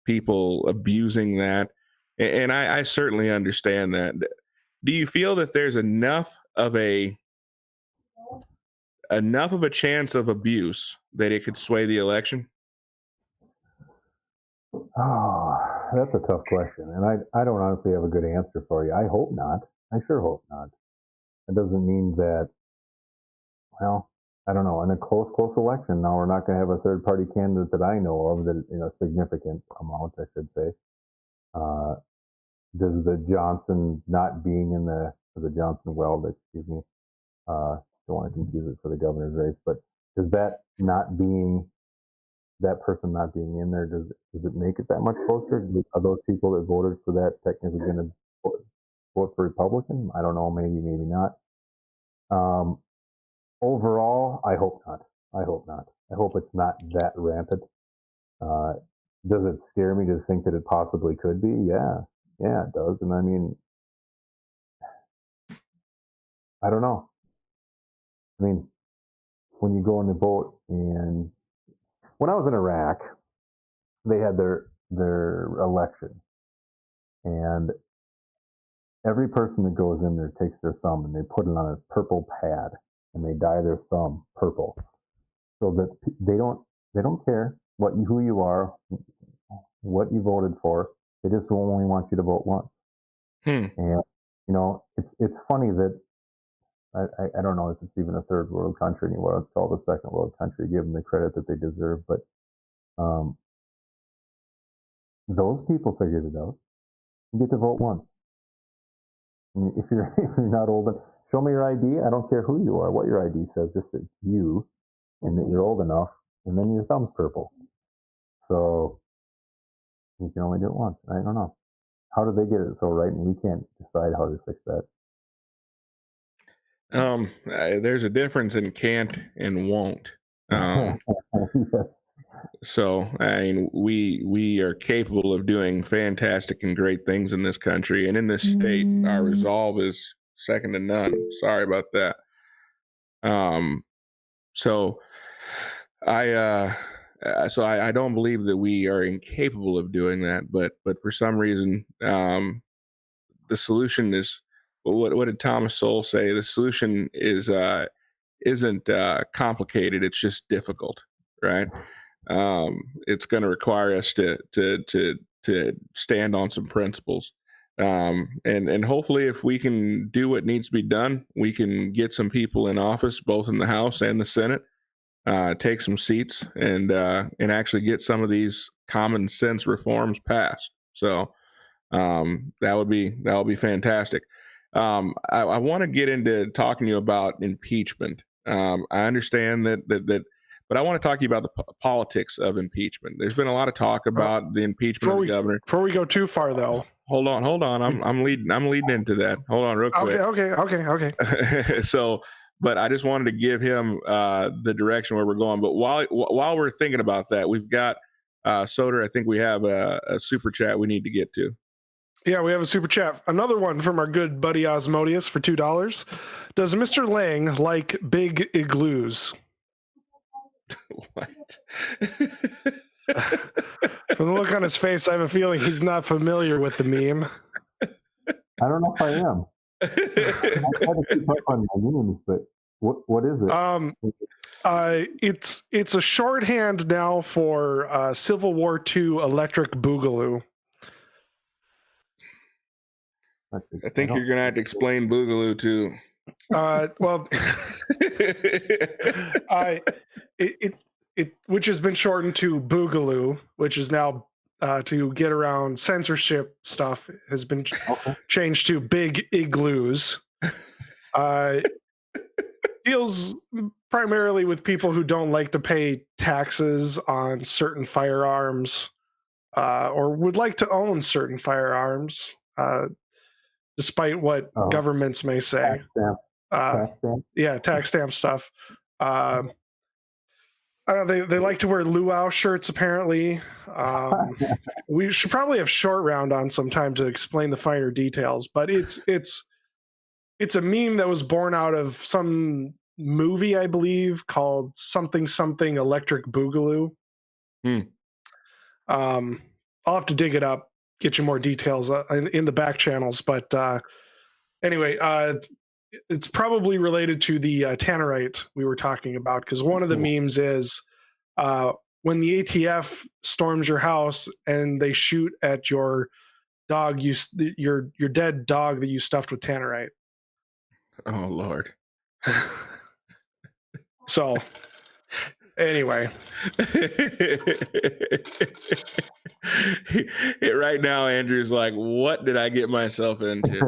people abusing that, and I certainly understand that. Do you feel that there's enough of a chance of abuse that it could sway the election? Oh, that's a tough question, and I don't honestly have a good answer for you. I hope not. I sure hope not. It doesn't mean that. Well, I don't know. In a close election, now we're not going to have a third party candidate that I know of that significant amount, I should say. Does the Johnson not being in the Johnson Weld, excuse me, don't want to confuse it for the governor's race, but does that person not being in there, does it make it that much closer? Are those people that voted for that technically going to vote for Republican? I don't know, maybe not. Overall, I hope not. I hope it's not that rampant. Does it scare me to think that it possibly could be? Yeah, it does. And I mean, I don't know. I mean, when you go in the vote, and when I was in Iraq, they had their election, and every person that goes in there takes their thumb and they put it on a purple pad and they dye their thumb purple, so that they don't care who you are, what you voted for. They just only want you to vote once. And it's funny that I don't know if it's even a third world country anymore. It's called a second world country. Give them the credit that they deserve, but those people figured it out. You get to vote once. And if you're not old enough, show me your ID. I don't care who you are, what your ID says, just that you and that you're old enough, and then your thumb's purple. So you can only do it once. I don't know. How did they get it so right, and we can't decide how to fix that? There's a difference in can't and won't. Yes. So I mean, we are capable of doing fantastic and great things in this country, and in this state, our resolve is second to none. Sorry about that. So I don't believe that we are incapable of doing that, but for some reason, the solution is, what did Thomas Sowell say? The solution isn't complicated. It's just difficult, right? It's going to require us to stand on some principles, and hopefully, if we can do what needs to be done, we can get some people in office, both in the House and the Senate, take some seats, and actually get some of these common sense reforms passed. So that would be fantastic. I want to get into talking to you about impeachment. I understand that, but I want to talk to you about the politics of impeachment. There's been a lot of talk about the impeachment of the governor. Before we go too far, though. Hold on. I'm leading into that. Hold on, real quick. Okay. So, but I just wanted to give him the direction where we're going. But while we're thinking about that, we've got Soder. I think we have a super chat we need to get to. Yeah, we have a super chat. Another one from our good buddy Osmodius for $2. Does Mr. Lang like big igloos? What? From the look on his face, I have a feeling he's not familiar with the meme. I don't know if I am. I try to keep up on my memes, but what is it? It's a shorthand now for Civil War II electric boogaloo. I think you're gonna have to explain boogaloo too. Well, it which has been shortened to boogaloo, which is now to get around censorship stuff, has been changed to big igloos. Deals primarily with people who don't like to pay taxes on certain firearms, or would like to own certain firearms, despite what governments may say. Tax stamp? Yeah, tax stamp stuff. I don't know, they like to wear luau shirts, apparently. We should probably have short round on sometime to explain the finer details, but it's a meme that was born out of some movie, I believe, called something Electric Boogaloo. I'll have to dig it up, get you more details in the back channels, but anyway, it's probably related to the tannerite we were talking about, because one of the memes is when the ATF storms your house and they shoot at your dog, your dead dog that you stuffed with tannerite. Oh Lord. So anyway. Right now Andrew's like, what did I get myself into?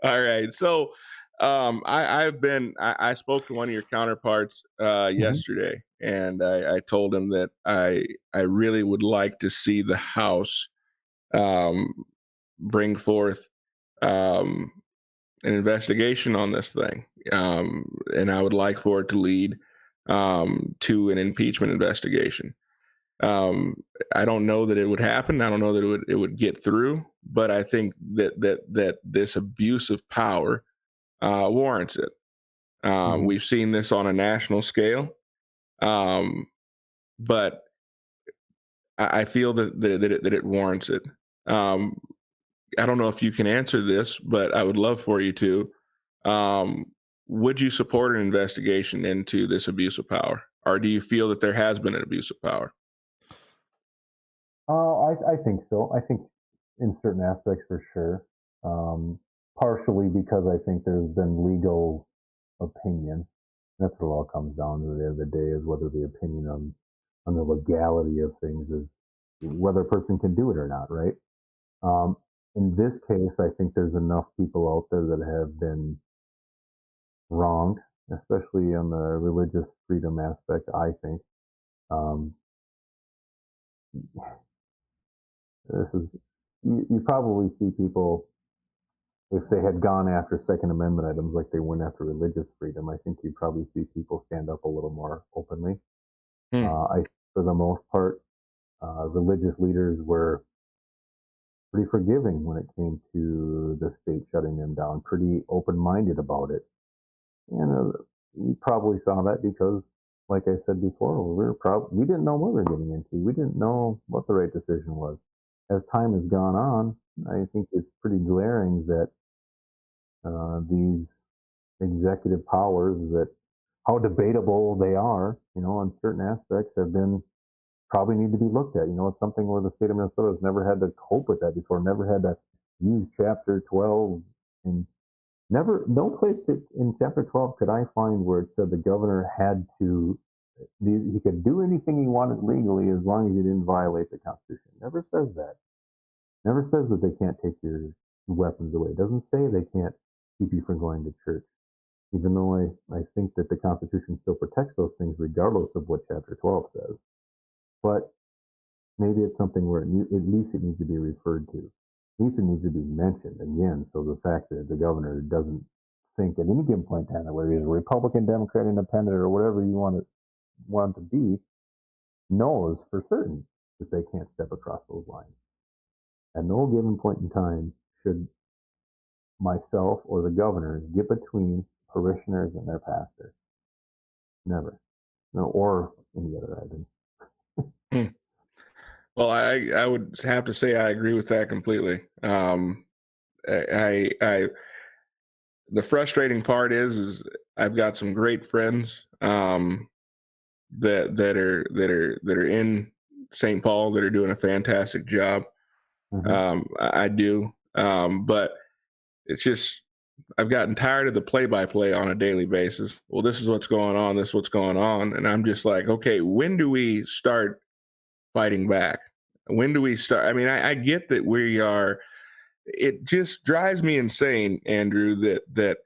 All right, so I spoke to one of your counterparts yesterday, and I told him that I really would like to see the House bring forth an investigation on this thing, and I would like for it to lead to an impeachment investigation. I don't know that it would happen. I don't know that it would get through, but I think that this abuse of power warrants it. We've seen this on a national scale, but I feel that it warrants it. I don't know if you can answer this, but I would love for you to. Would you support an investigation into this abuse of power, or do you feel that there has been an abuse of power? I think so. I think in certain aspects for sure. Partially because I think there's been legal opinion. That's what it all comes down to at the end of the day, is whether the opinion on the legality of things is whether a person can do it or not, right? In this case, I think there's enough people out there that have been wronged, especially on the religious freedom aspect, I think. This is you probably see people, if they had gone after Second Amendment items like they went after religious freedom, I think you'd probably see people stand up a little more openly. For the most part, religious leaders were pretty forgiving when it came to the state shutting them down, pretty open-minded about it. And we probably saw that because, like I said before, we didn't know what we were getting into. We didn't know what the right decision was. As time has gone on, I think it's pretty glaring that these executive powers, that how debatable they are, on certain aspects, have been probably need to be looked at. It's something where the state of Minnesota has never had to cope with that before, never had to use Chapter 12, and no place that in Chapter 12 could I find where it said the governor had to, he could do anything he wanted legally as long as he didn't violate the Constitution. It never says that. Never says that they can't take your weapons away. It doesn't say they can't keep you from going to church, even though I think that the Constitution still protects those things regardless of what Chapter 12 says. But maybe it's something where at least it needs to be referred to. At least it needs to be mentioned again, so the fact that the governor doesn't think at any given point in time, whether he's a Republican, Democrat, Independent, or whatever you want to be, knows for certain that they can't step across those lines. At no given point in time should myself or the governor get between parishioners and their pastor. Never. or any other item. Well, I would have to say I agree with that completely. I the frustrating part is I've got some great friends that are in St. Paul that are doing a fantastic job. I do, but it's just I've gotten tired of the play-by-play on a daily basis. Well, this is what's going on. This is what's going on, and I'm just like, okay, when do we start fighting back? When do we start? I mean, I get that we are. It just drives me insane, Andrew, that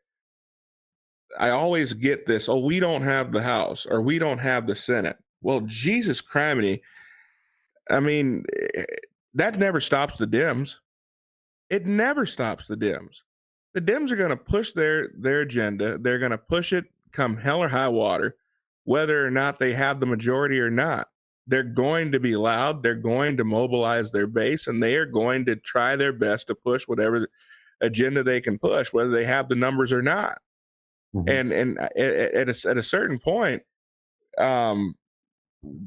I always get this. Oh, we don't have the House, or we don't have the Senate. Well, Jesus criminy! I mean, that never stops the Dems. It never stops the Dems. The Dems are going to push their agenda. They're going to push it come hell or high water, whether or not they have the majority or not. They're going to be loud. They're going to mobilize their base, and they are going to try their best to push whatever agenda they can push, whether they have the numbers or not. And at a certain point,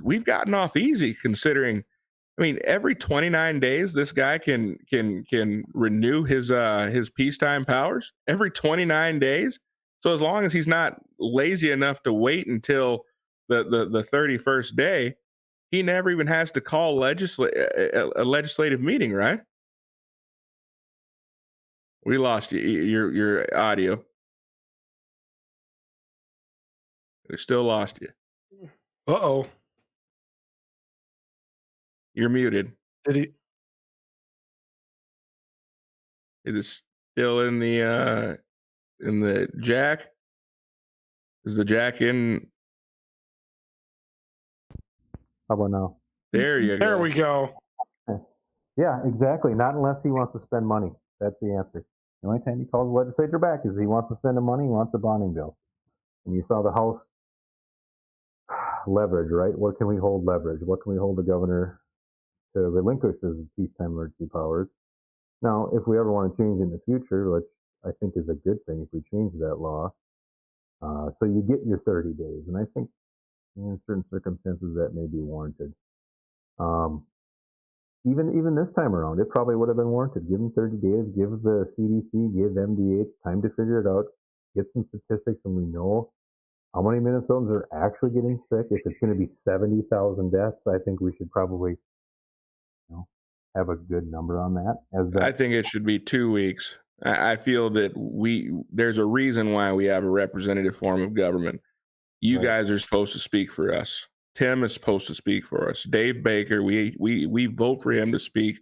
we've gotten off easy considering. I mean, every 29 days, this guy can renew his peacetime powers every 29 days. So as long as he's not lazy enough to wait until the 31st day, he never even has to call a legislative meeting, right? We lost your audio. We still lost you. Uh-oh. You're muted. Did he? It is still in the jack. Is the jack in? How about now? There you go. There we go. Yeah, exactly. Not unless he wants to spend money. That's the answer. The only time he calls the legislature back is he wants to spend the money, he wants a bonding bill. And you saw the House leverage, right? What can we hold leverage? What can we hold the governor to relinquish his peacetime emergency powers? Now, if we ever want to change in the future, which I think is a good thing if we change that law, so you get your 30 days. And I think in certain circumstances that may be warranted. Even this time around, it probably would have been warranted. Give them 30 days, give the CDC, give MDH time to figure it out, get some statistics, and we know how many Minnesotans are actually getting sick. If it's going to be 70,000 deaths, I think we should probably have a good number on that. I think it should be 2 weeks. I feel that there's a reason why we have a representative form of government. You guys are supposed to speak for us. Tim is supposed to speak for us. Dave Baker, we vote for him to speak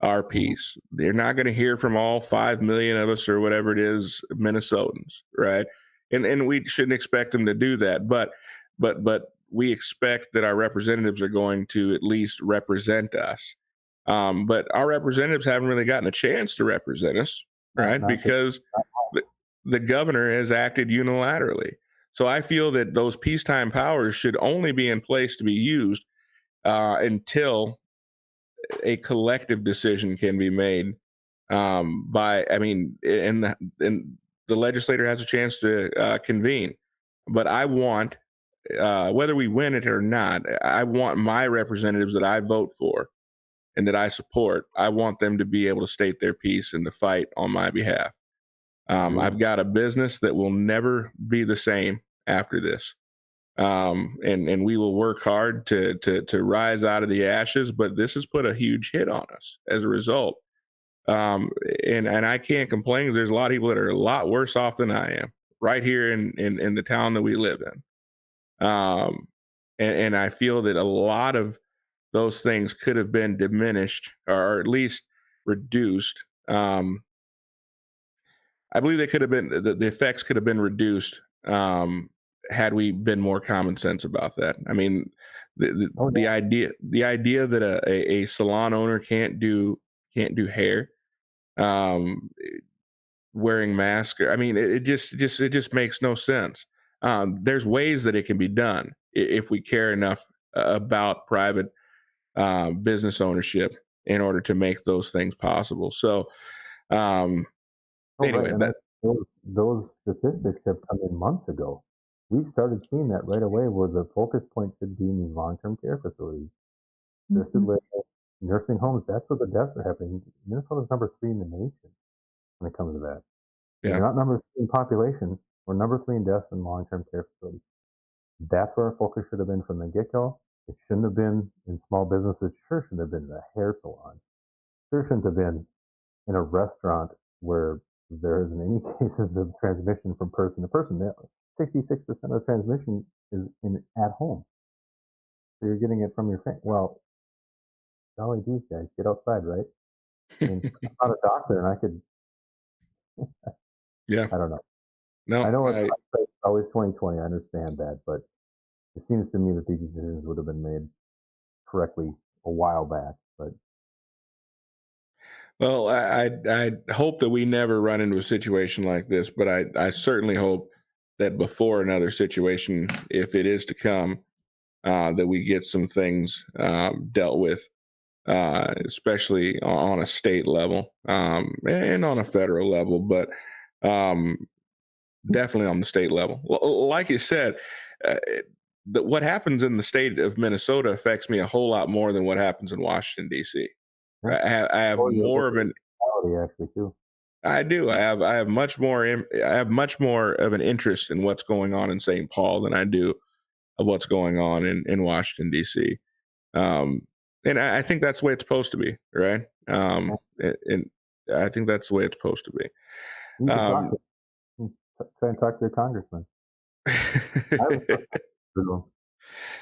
our piece. They're not going to hear from all 5 million of us or whatever it is, Minnesotans, right? And we shouldn't expect them to do that. But we expect that our representatives are going to at least represent us. But our representatives haven't really gotten a chance to represent us, right? Because the governor has acted unilaterally. So I feel that those peacetime powers should only be in place to be used until a collective decision can be made and the legislator has a chance to convene. But I want, whether we win it or not, I want my representatives that I vote for and that I support, I want them to be able to state their piece and to fight on my behalf. I've got a business that will never be the same after this. And we will work hard to rise out of the ashes, but this has put a huge hit on us as a result. And I can't complain because there's a lot of people that are a lot worse off than I am right here in the town that we live in. And I feel that a lot of those things could have been diminished or at least reduced. I believe they could have been, the effects could have been reduced had we been more common sense about that. I mean, the idea that a salon owner can't do hair, wearing masks. I mean, it just makes no sense. There's ways that it can be done if we care enough about private business ownership in order to make those things possible. So, anyway, those statistics have come in months ago. we've started seeing that right away where the focus point should be in these long-term care facilities. Assisted living, nursing homes, that's where the deaths are happening. Minnesota's number 3 in the nation when it comes to that. And Yeah. we're not number 3 in population. We're number 3 in deaths in long-term care facilities. That's where our focus should have been from the get-go. It shouldn't have been in small businesses. Sure shouldn't have been in a hair salon. Sure shouldn't have been in a restaurant where there isn't any cases of transmission from person to person. 66% of the transmission is at home. So you're getting it from your family. Well, golly geez, guys, get outside, right? I mean, I'm not a doctor, and I could. Yeah. I don't know. No, I know it's always 2020. I understand that, but it seems to me that these decisions would have been made correctly a while back. But well, I hope that we never run into a situation like this, but I certainly hope that before another situation, if it is to come, that we get some things dealt with, especially on a state level and on a federal level, but definitely on the state level. Like you said, what happens in the state of Minnesota affects me a whole lot more than what happens in Washington, D.C. yeah. I have more of an actually too. I do. I have much more. I have much more of an interest in what's going on in St. Paul than I do of what's going on in Washington D.C. And I think that's the way it's supposed to be, right? And I think that's the way it's supposed to be. You can try and talk to your congressman.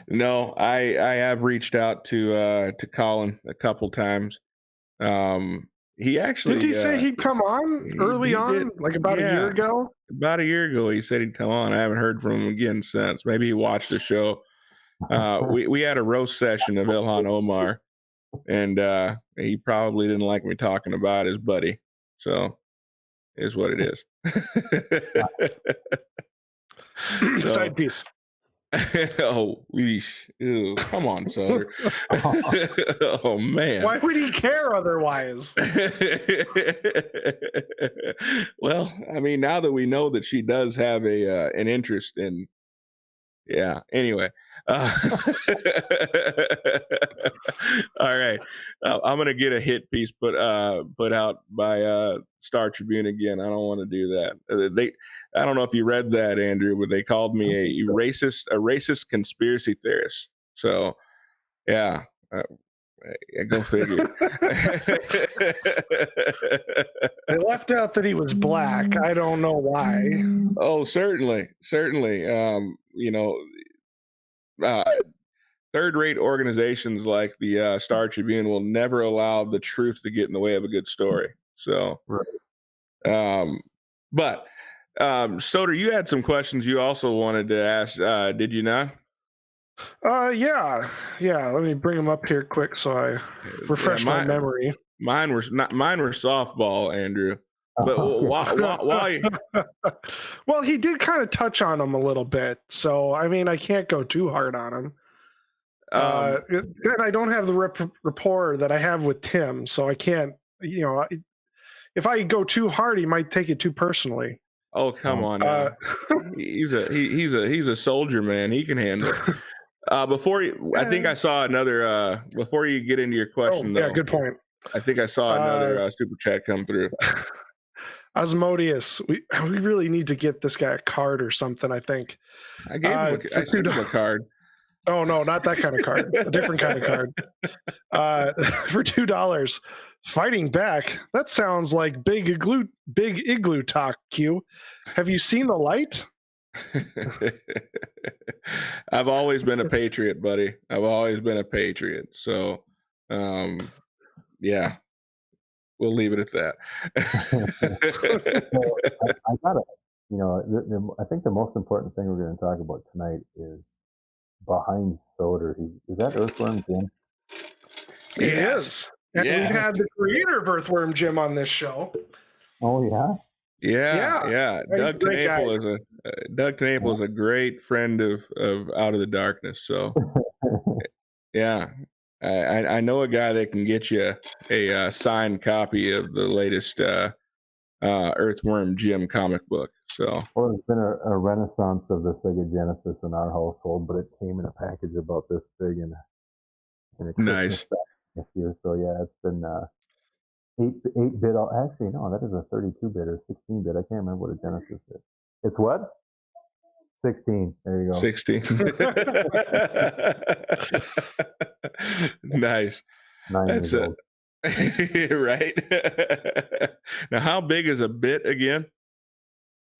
No, I have reached out to Colin a couple times. He actually did he say he'd come on early on, did, like about a year ago? About a year ago, he said he'd come on. I haven't heard from him again since. Maybe he watched the show. We had a roast session of Ilhan Omar, and he probably didn't like me talking about his buddy. So, is what it is. Side piece. Oh, ew, come on, Soder. Oh man. Why would he care otherwise? Well, I mean, now that we know that she does have an interest in, yeah. Anyway, all right. I'm gonna get a hit piece put out by Star Tribune again. I don't want to do that. I don't know if you read that, Andrew, but they called me a racist conspiracy theorist. So, yeah. Go figure. They left out that he was black. I don't know why. Oh, certainly. Third-rate organizations like the Star Tribune will never allow the truth to get in the way of a good story. So, but Soder, you had some questions you also wanted to ask, did you not? Yeah. Let me bring them up here quick so I refresh my memory. Mine were softball, Andrew. But why? Well, he did kind of touch on them a little bit, so I mean, I can't go too hard on him. And I don't have the rapport that I have with Tim, so I can't. If I go too hard, he might take it too personally. Oh, come on now. He's a soldier, man. He can handle it. I think I saw another. Before you get into your question, though, good point. I think I saw another super chat come through. Osmodeus, we really need to get this guy a card or something. I think I gave him. I sent him a card. Oh no, not that kind of card. A different kind of card. For $2, fighting back. That sounds like big igloo talk. Q. Have you seen the light? I've always been a patriot, buddy. I've always been a patriot. So, yeah, we'll leave it at that. I got it. I think the most important thing we're going to talk about tonight is behind Soder. Is that Earthworm Jim? It is. And we had the creator of Earthworm Jim on this show. Oh yeah. Yeah. Doug Tenaple is a great friend of Out of the Darkness. So, yeah, I know a guy that can get you a signed copy of the latest Earthworm Jim comic book. So, well, there's been a renaissance of the Sega Genesis in our household, but it came in a package about this big and in a Christmas nice. pack this year. So yeah, it's been 8-bit. Actually, no, that is a 32-bit or 16-bit. I can't remember what a Genesis is. It's what? 16. There you go. 16. Nice. 9 That's years old. right. Now, how big is a bit again?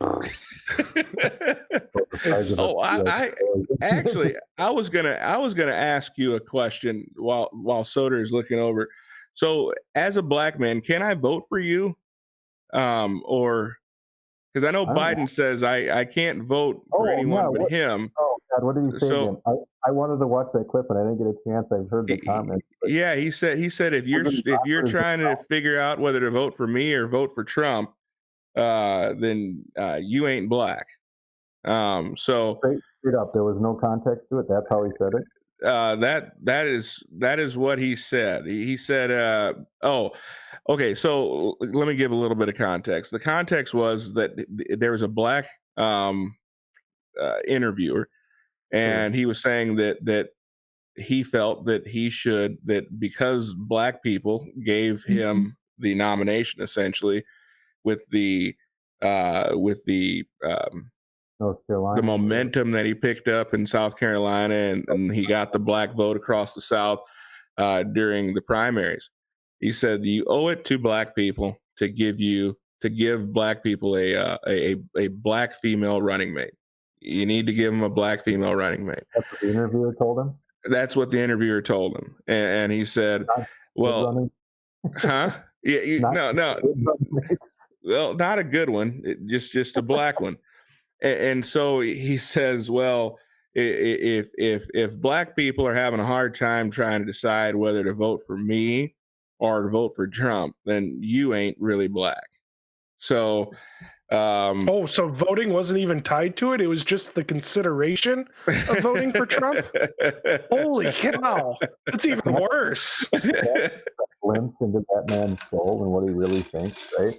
Oh, I actually I was gonna ask you a question while Soder is looking over. So, as a black man, can I vote for you? Or because I know I don't know. Biden says I can't vote for anyone but him. Oh God, what did he say again? So I wanted to watch that clip and I didn't get a chance. I've heard the comments. yeah, he said if you're trying to figure out whether to vote for me or vote for Trump, then you ain't black. So straight up, there was no context to it. That's how he said it. that is what he said. He said, "Oh, okay." So let me give a little bit of context. The context was that there was a black interviewer, and he was saying that he felt that because black people gave him the nomination, essentially, with the North Carolina. the momentum that he picked up in South Carolina, and he got the black vote across the South during the primaries. He said you owe it to black people to give black people a black female running mate. You need to give them a black female running mate. That's what the interviewer told him. That's what the interviewer told him, and he said, "Well, huh? Yeah, no, well, not a good one, just a black one." And so he says, "Well, if black people are having a hard time trying to decide whether to vote for me or to vote for Trump, then you ain't really black." So, so voting wasn't even tied to it. It was just the consideration of voting for Trump. Holy cow. That's even worse. Glimpse into that man's soul and what he really thinks, right?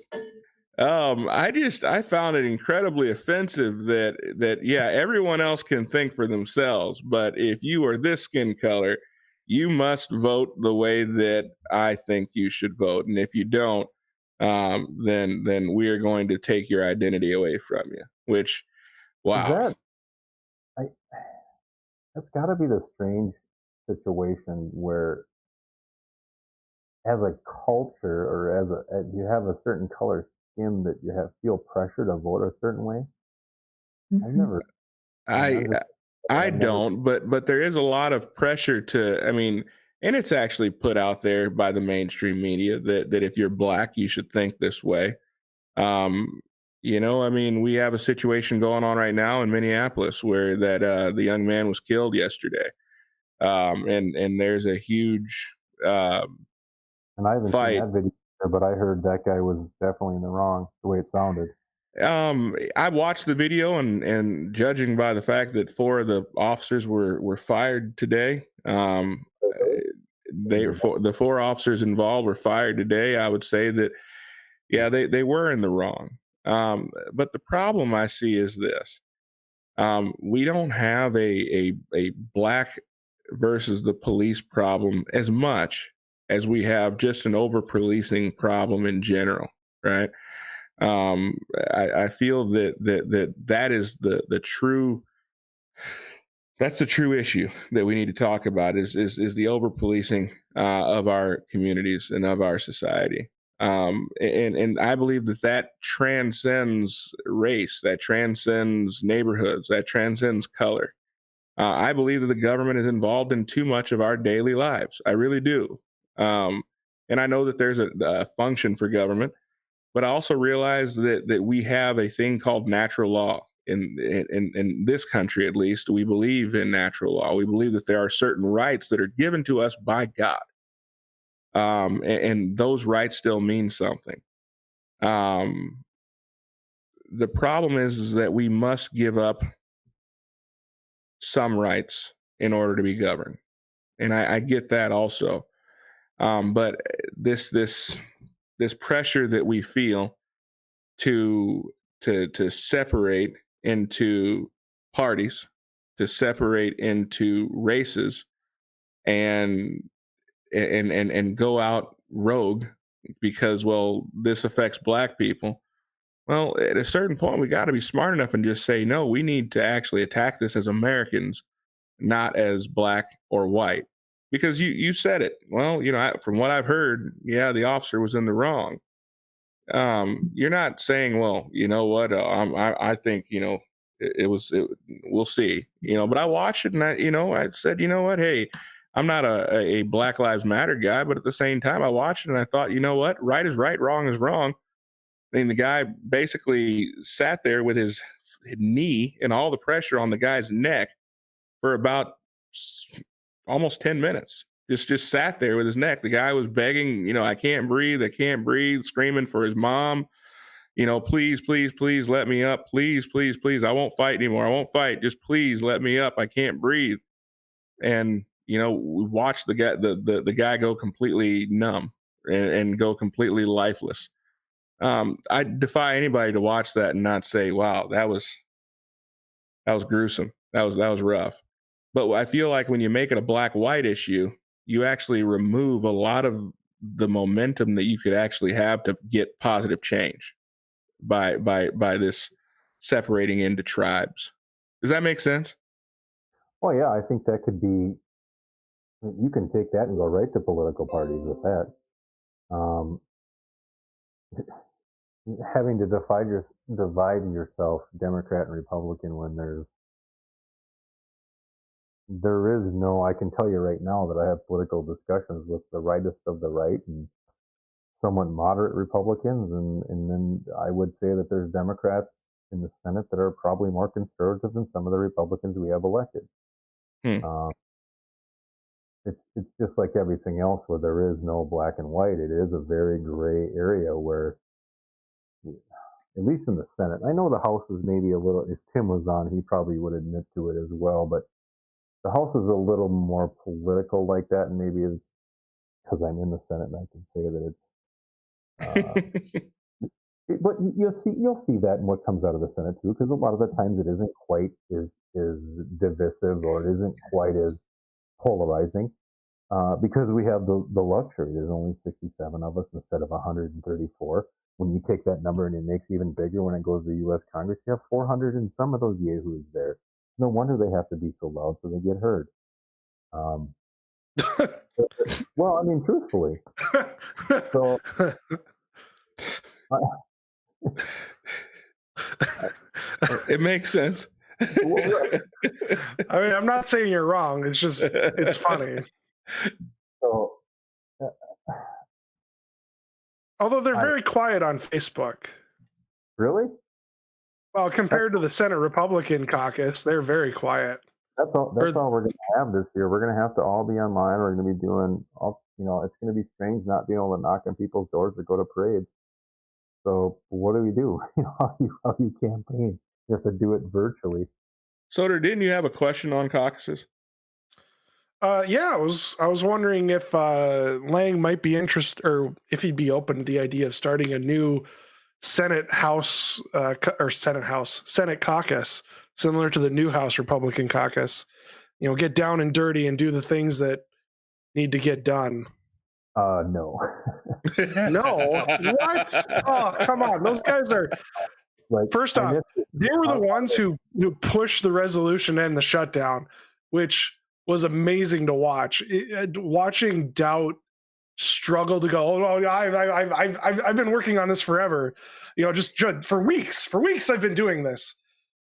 I found it incredibly offensive that yeah, everyone else can think for themselves, but if you are this skin color, you must vote the way that I think you should vote, and if you don't, then we are going to take your identity away from you. Which, wow, that's got to be the strange situation where, as a culture or as you have a certain color skin that you feel pressure to vote a certain way. I've never. I don't, but there is a lot of pressure to. I mean, and it's actually put out there by the mainstream media that if you're black, you should think this way. I mean, we have a situation going on right now in Minneapolis where the young man was killed yesterday, and there's a huge and I haven't fight. seen that video, but I heard that guy was definitely in the wrong the way it sounded. I watched the video, and judging by the fact that 4 of the officers were fired today, the 4 officers involved were fired today. I would say that, yeah, they were in the wrong. But the problem I see is this: we don't have a black versus the police problem as much as we have just an over policing problem in general, right? I feel that is the true. That's the true issue that we need to talk about is the over policing of our communities and of our society. And I believe that transcends race, that transcends neighborhoods, that transcends color. I believe that the government is involved in too much of our daily lives. I really do. And I know that there's a function for government, but I also realize that we have a thing called natural law. In this country, at least, we believe in natural law. We believe that there are certain rights that are given to us by God. And those rights still mean something. The problem is that we must give up some rights in order to be governed. And I get that also. But this pressure that we feel to to separate into parties, to separate into races, and and go out rogue because, well, this affects black people. Well, at a certain point, we got to be smart enough and just say, no, we need to actually attack this as Americans, not as black or white. Because you said it. Well, from what I've heard, yeah, the officer was in the wrong. You're not saying, well, you know what? I think we'll see. But I watched it and I said, you know what? Hey, I'm not a Black Lives Matter guy, but at the same time, I watched it and I thought, you know what? Right is right, wrong is wrong. I mean, the guy basically sat there with his knee and all the pressure on the guy's neck for about almost 10 minutes. Just sat there with his neck. The guy was begging, I can't breathe, screaming for his mom, please, please, please let me up. Please, please, please. I won't fight anymore. I won't fight. Just please let me up. I can't breathe. And, we watched the guy go completely numb and go completely lifeless. I defy anybody to watch that and not say, wow, that was gruesome. That was rough. But I feel like when you make it a black-white issue, you actually remove a lot of the momentum that you could actually have to get positive change by this separating into tribes. Does that make sense? Well, yeah, I think that could be. You can take that and go right to political parties with that. Having to divide yourself, Democrat and Republican, when there is no. I can tell you right now that I have political discussions with the rightest of the right and somewhat moderate Republicans, and then I would say that there's Democrats in the Senate that are probably more conservative than some of the Republicans we have elected. It's just like everything else where there is no black and white. It is a very gray area where, at least in the Senate, I know the House is maybe a little. If Tim was on, he probably would admit to it as well. But the House is a little more political like that, and maybe it's because I'm in the Senate and I can say that it's. But you'll see that in what comes out of the Senate too, because a lot of the times it isn't quite as divisive, or it isn't quite as polarizing, because we have the luxury. There's only 67 of us instead of 134. When you take that number and it makes it even bigger when it goes to the U.S. Congress, you have 400 and some of those yahoos there. No wonder they have to be so loud so they get heard. Well, I mean, truthfully. So. It makes sense. I mean, I'm not saying you're wrong. It's just, it's funny. So, although they're very quiet on Facebook. Really? Well, compared to the Senate Republican caucus, they're very quiet. That's all we're going to have this year. We're going to have to all be online. We're going to be doing it's going to be strange not being able to knock on people's doors to go to parades. So what do we do? How you campaign? You have to do it virtually. Soder, didn't you have a question on caucuses? Yeah, I was wondering if Lang might be interested, or if he'd be open to the idea of starting a new Senate caucus, similar to the new House Republican caucus. Get down and dirty and do the things that need to get done. No. No? What? Oh, come on. Those guys are... First off, they were the ones who pushed the resolution and the shutdown, which was amazing to watch. Watching Doubt struggle to go, I've been working on this forever. Just for weeks. For weeks I've been doing this.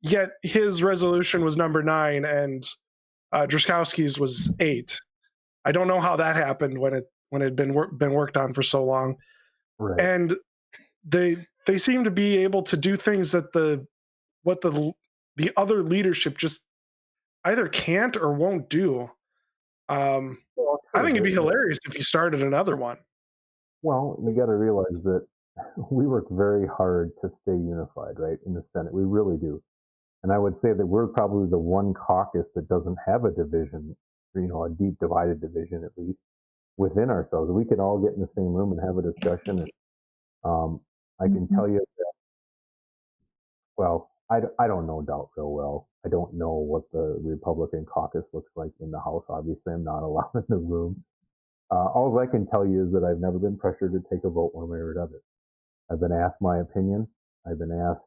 Yet his resolution was number 9 and Drazkowski's was 8. I don't know how that happened when it had been worked on for so long. Right. And they seem to be able to do things that the other leadership just either can't or won't do. I think it'd be hilarious if you started another one. Well, you got to realize that we work very hard to stay unified, right, in the Senate. We really do. And I would say that we're probably the one caucus that doesn't have a division, a deep divided division, at least within ourselves. We could all get in the same room and have a discussion. And I can tell you that Well, I don't know Doubt real well. I don't know what the Republican caucus looks like in the House. Obviously, I'm not allowed in the room. All I can tell you is that I've never been pressured to take a vote one way or another. I've been asked my opinion. I've been asked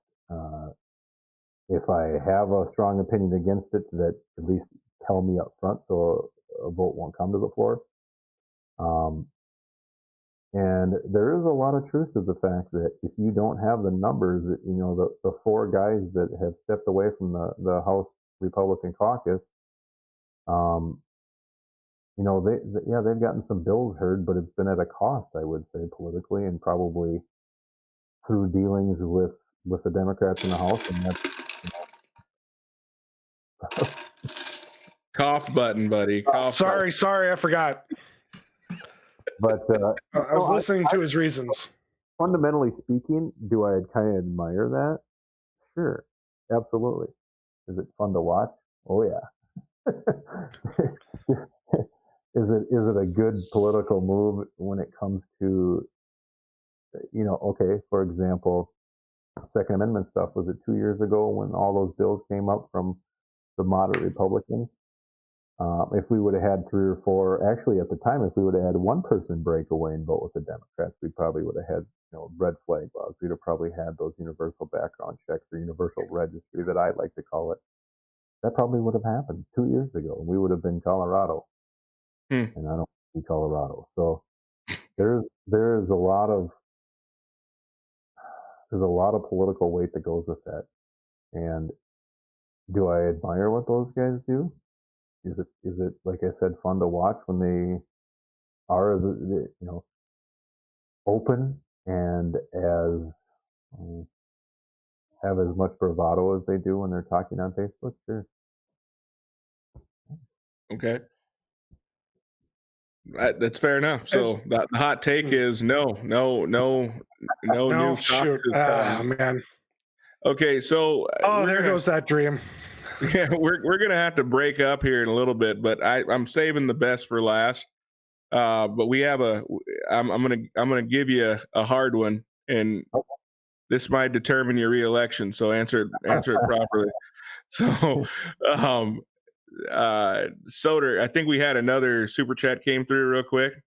if I have a strong opinion against it, that at least tell me up front so a vote won't come to the floor. And there is a lot of truth to the fact that if you don't have the numbers, the four guys that have stepped away from the House Republican caucus, they've gotten some bills heard, but it's been at a cost, I would say, politically, and probably through dealings with the Democrats in the House. And that's, Cough button, buddy. Cough button. Sorry, I forgot. but I was listening to his reasons. Fundamentally speaking, do I kind of admire that? Sure, absolutely. Is it fun to watch? Oh yeah. Is it a good political move when it comes to, okay, for example, Second Amendment stuff? Was it 2 years ago when all those bills came up from the moderate Republicans? If we would have had 3 or 4, actually at the time, if we would have had one person break away and vote with the Democrats, we probably would have had, red flag laws. We'd have probably had those universal background checks or universal registry that I like to call it. That probably would have happened 2 years ago, and we would have been Colorado. And I don't see Colorado. So there's a lot of political weight that goes with that. And do I admire what those guys do? Is it like I said, fun to watch when they are open and have as much bravado as they do when they're talking on Facebook? Sure. Okay. That's fair enough. So the hot take is no new shoot. Man. Okay, so there goes that dream. Yeah, we're gonna have to break up here in a little bit, but I'm saving the best for last. But we have I'm gonna give you a hard one, and this might determine your reelection. So answer it properly. So, Soder, I think we had another super chat came through real quick.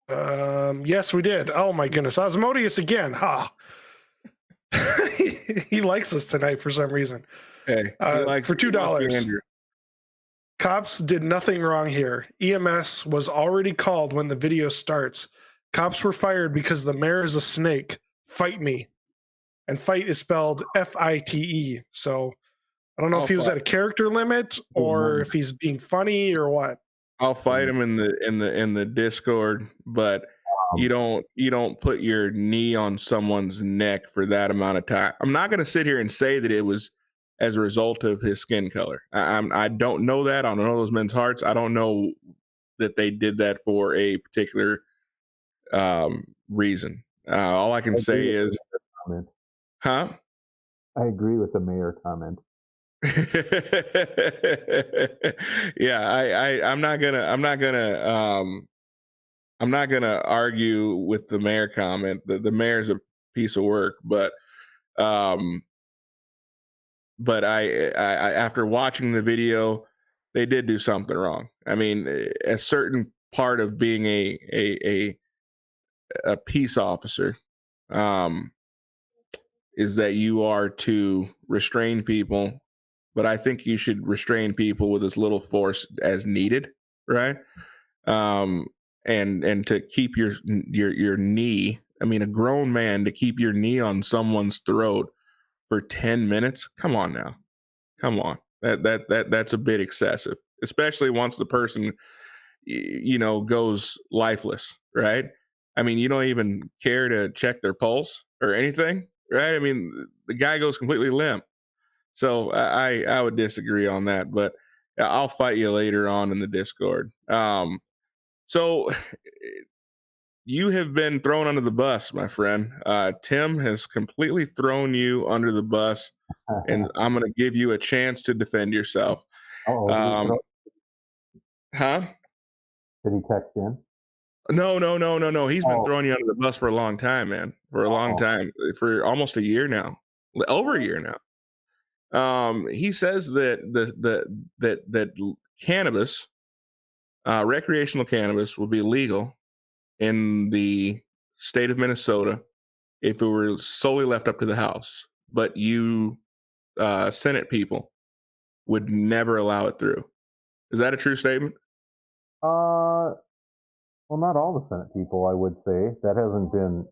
Yes, we did. Oh my goodness, Osmodeus again. Ha. He likes us tonight for some reason. Hey, for $2. Cops did nothing wrong here. EMS was already called when the video starts. Cops were fired because the mayor is a snake. Fight me. And fight is spelled F-I-T-E. So I don't know if he was at a character limit or if he's being funny or what. I'll fight him in the Discord, but you don't put your knee on someone's neck for that amount of time. I'm not going to sit here and say that it was as a result of his skin color. I don't know that. I don't know those men's hearts. I don't know that they did that for a particular reason. All I can say is, huh? I agree with the mayor comment. Yeah, I'm not gonna argue with the mayor comment. The mayor's a piece of work, but I after watching the video, they did do something wrong. I mean, a certain part of being a peace officer is that you are to restrain people, but I think you should restrain people with as little force as needed, right? And to keep your knee. I mean, a grown man to keep your knee on someone's throat for 10 minutes. Come on now. Come on. That's a bit excessive, especially once the person, goes lifeless, right? I mean, you don't even care to check their pulse or anything, right? I mean, the guy goes completely limp. So I would disagree on that, but I'll fight you later on in the Discord. So you have been thrown under the bus, my friend. Tim has completely thrown you under the bus, and I'm going to give you a chance to defend yourself. Huh? Did he text in? No. He's been throwing you under the bus for a long time, man. For a long time, for almost a year now. over a year now. He says that cannabis, recreational cannabis, will be legal in the state of Minnesota if it were solely left up to the House, but you Senate people would never allow it through. Is that a true statement? Well, not all the Senate people, I would say. That hasn't been.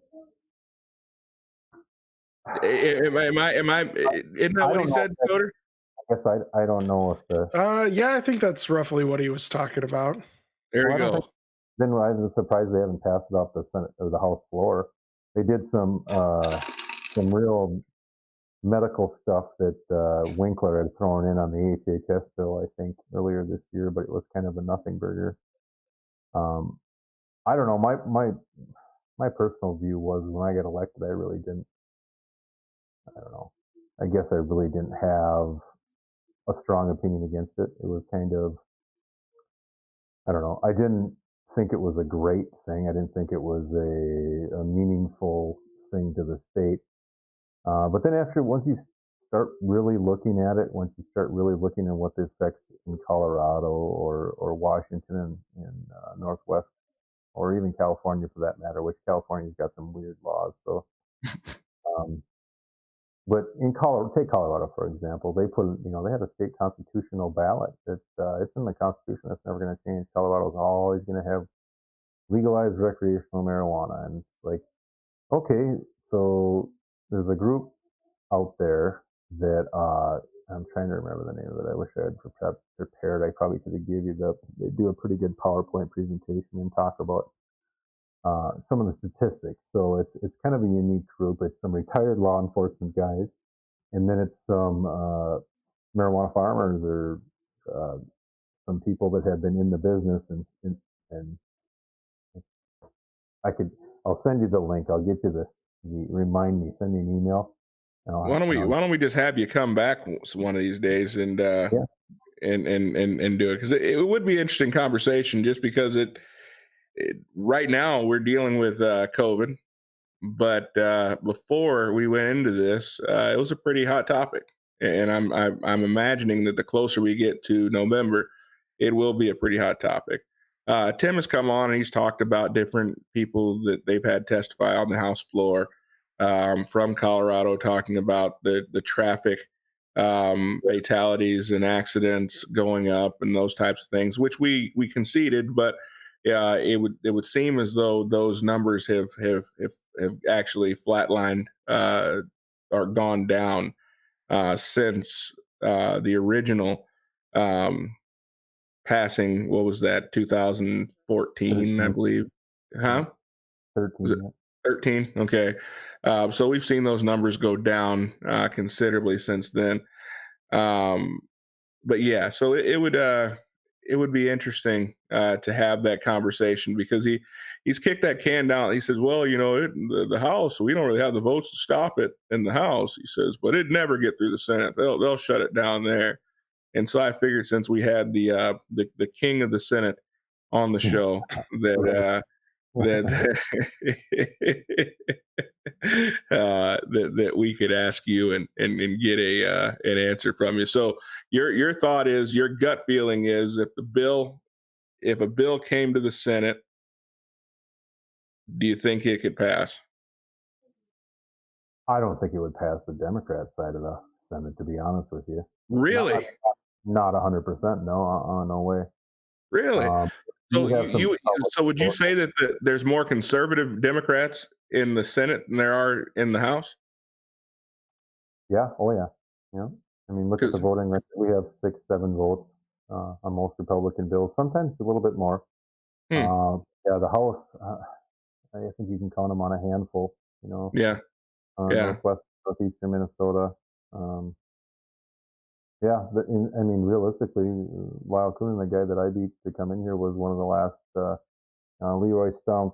Isn't that what he said, Coder? I guess I don't know if the. Yeah, I think that's roughly what he was talking about. There you go. Then I'm surprised they haven't passed it off the Senate or the House floor. They did some real medical stuff that Winkler had thrown in on the HHS bill, I think, earlier this year, but it was kind of a nothing burger. I don't know. My personal view was when I got elected, I really didn't. I don't know. I guess I really didn't have a strong opinion against it. It was kind of, I don't know. I didn't think it was a great thing. I didn't think it was a meaningful thing to the state. But then once you start really looking at it, once you start really looking at what the effects in Colorado or Washington and Northwest, or even California for that matter, which California's got some weird laws. So, but in Colorado, take Colorado for example, they they had a state constitutional ballot that it's in the Constitution. That's never going to change. Colorado's always going to have legalized recreational marijuana, and it's like, okay, so there's a group out there that I'm trying to remember the name of it. I wish I had prepared. I probably could have give you they do a pretty good PowerPoint presentation and talk about some of the statistics. So it's kind of a unique group. It's some retired law enforcement guys, and then it's some marijuana farmers or some people that have been in the business and I'll send you the link. I'll get you remind me, send me an email. Why don't we just have you come back one of these days and do it, because it would be an interesting conversation, just because right now we're dealing with COVID, but before we went into this, it was a pretty hot topic, and I'm imagining that the closer we get to November, it will be a pretty hot topic. Tim has come on and he's talked about different people that they've had testify on the House floor from Colorado, talking about the traffic fatalities and accidents going up and those types of things, which we conceded, but it would seem as though those numbers have actually flatlined or gone down since the original passing. What was that? 2014, I believe. Huh? 13. Was it 13? Okay. So we've seen those numbers go down considerably since then. But yeah, so it would be interesting to have that conversation, because he's kicked that can down. He says, well, the House, we don't really have the votes to stop it in the House, he says, but it'd never get through the Senate. They'll shut it down there. And so I figured, since we had the king of the Senate on the show, that that we could ask you and get an answer from you. So your thought is, your gut feeling is, if a bill came to the Senate, do you think it could pass? I don't think it would pass the Democrat side of the Senate, to be honest with you. Really? Not 100%. No, no way. Really? So would you say that there's more conservative Democrats in the Senate than there are in the House? Yeah. Oh, yeah. Yeah. I mean, look at the voting record. We have 6-7 votes on most Republican bills. Sometimes a little bit more. Yeah, the House. I think you can count them on a handful. Yeah. Northwest, northeastern Minnesota. Yeah, I mean, realistically, Lyle Kuhn, the guy that I beat to come in here, was one of the last. Leroy Stumpf,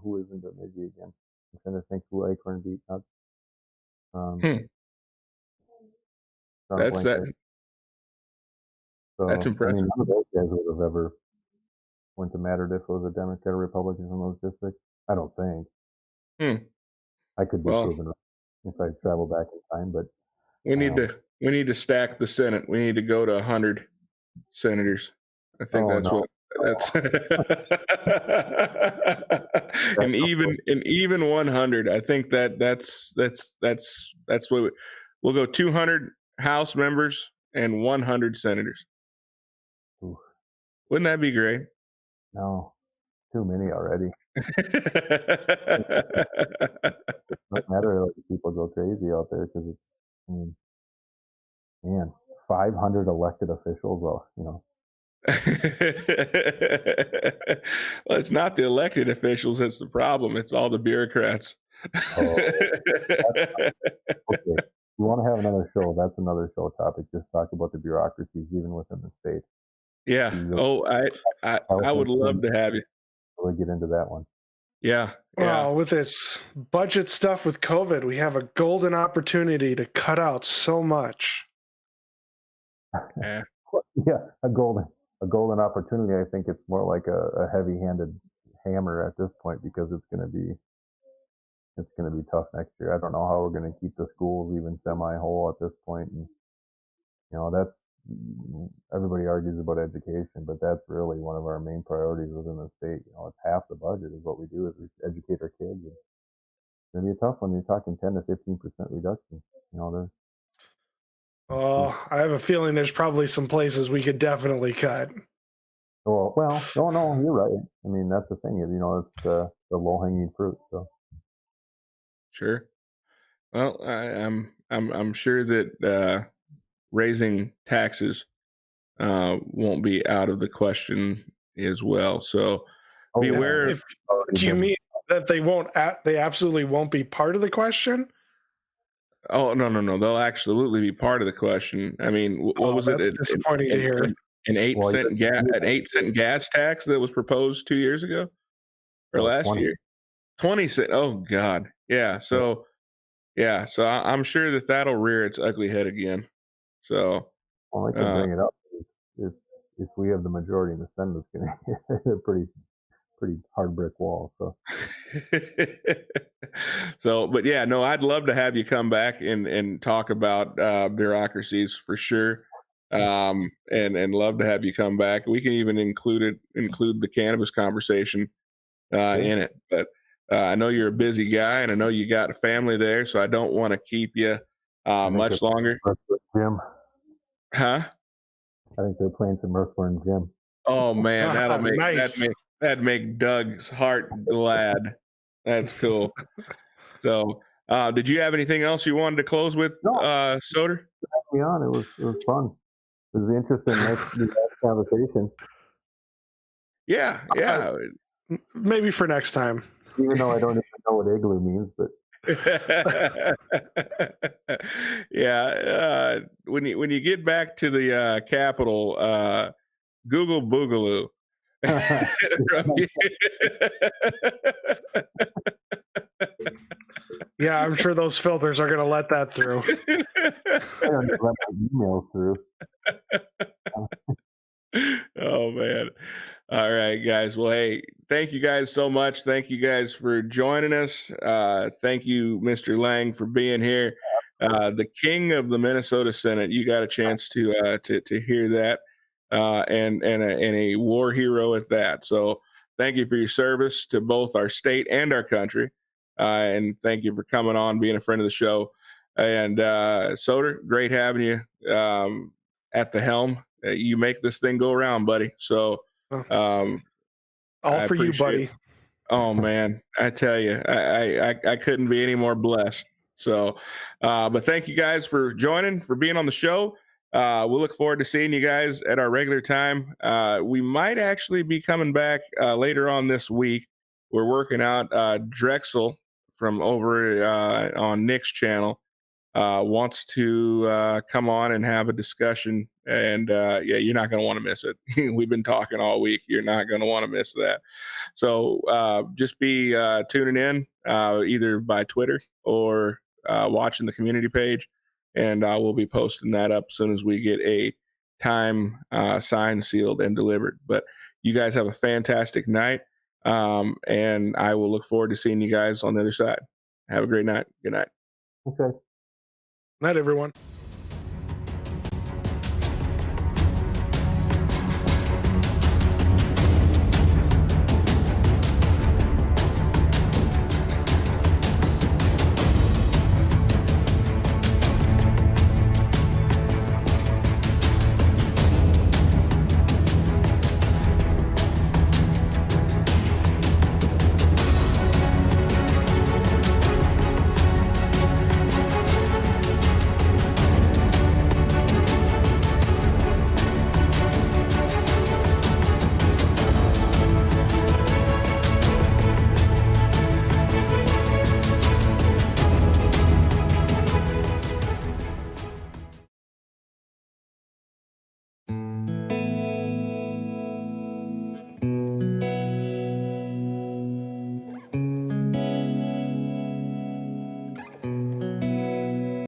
who isn't it maybe again? I'm trying to think who Acorn beat. That's that. So, that's impressive. I mean, none of those guys would have ever went to mattered if it was a Democrat or Republican from those districts. I don't think. I could be proven wrong. if I travel back in time. But We need to stack the Senate. We need to go to 100 senators. I think that's no, what that's and even 100. I think that's what we'll go 200 House members and 100 senators. Oof. Wouldn't that be great? No, too many already. No matter, like, people go crazy out there because it's, I mean, man, 500 elected officials. Well, it's not the elected officials that's the problem. It's all the bureaucrats. Oh, okay. You want to have another show? That's another show topic. Just talk about the bureaucracies even within the state. Yeah. Oh, I would love to have you. Really get into that one. Yeah. Well, with this budget stuff with COVID, we have a golden opportunity to cut out so much. Yeah. Yeah, a golden opportunity. I think it's more like a heavy-handed hammer at this point, because it's going to be tough next year. I don't know how we're going to keep the schools even semi-whole at this point. And that's, everybody argues about education, but that's really one of our main priorities within the state. It's half the budget is what we do, is we educate our kids. And it's going to be a tough one. You're talking 10 to 15% reduction. I have a feeling there's probably some places we could definitely cut. Well, no, you're right. I mean, that's the thing. It's the low-hanging fruit. So Sure. Well, I'm sure that raising taxes won't be out of the question as well. So be aware. Do you mean that they absolutely won't be part of the question? Oh, no. They'll absolutely be part of the question. I mean, what was it? Disappointing to hear. An 8-cent gas tax that was proposed 2 years ago or last 20. year. 20 cents. Oh God. Yeah. So I'm sure that'll rear its ugly head again. So I can bring it up. If we have the majority in the Senate, it's going to hit a pretty hard brick wall. So, but yeah, no, I'd love to have you come back and talk about bureaucracies for sure. And love to have you come back. We can even include the cannabis conversation in it. But I know you're a busy guy, and I know you got a family there, so I don't want to keep you much longer. Jim, huh? I think they're playing some Earthworm Jim. Oh man, nice. that'd make Doug's heart glad. That's cool. So, did you have anything else you wanted to close with, Soder? Me on. It was fun. It was interesting, nice conversation. Yeah. Maybe for next time. Even though I don't even know what igloo means, but yeah. When you get back to the Capitol, Google Boogaloo. Yeah, I'm sure those filters are going to let that through. I don't let my emails through. Oh man. All right, guys. Well, hey, thank you guys so much. Thank you guys for joining us. Thank you, Mr. Lang, for being here. The king of the Minnesota Senate. You got a chance to hear that, and a war hero at that. So thank you for your service to both our state and our country. And thank you for coming on, being a friend of the show. And Soder, great having you at the helm. You make this thing go around, buddy. So all for you, buddy. It. Oh man, I tell you, I couldn't be any more blessed. So, but thank you guys for joining, for being on the show. We'll look forward to seeing you guys at our regular time. We might actually be coming back later on this week. We're working out Drexel from over on Nick's channel. Wants to come on and have a discussion, and you're not going to want to miss it. We've been talking all week. You're not going to want to miss that. So just be tuning in either by Twitter or watching the community page, and we'll be posting that up as soon as we get a time signed, sealed, and delivered. But you guys have a fantastic night, and I will look forward to seeing you guys on the other side. Have a great night. Good night. Okay. Night, everyone.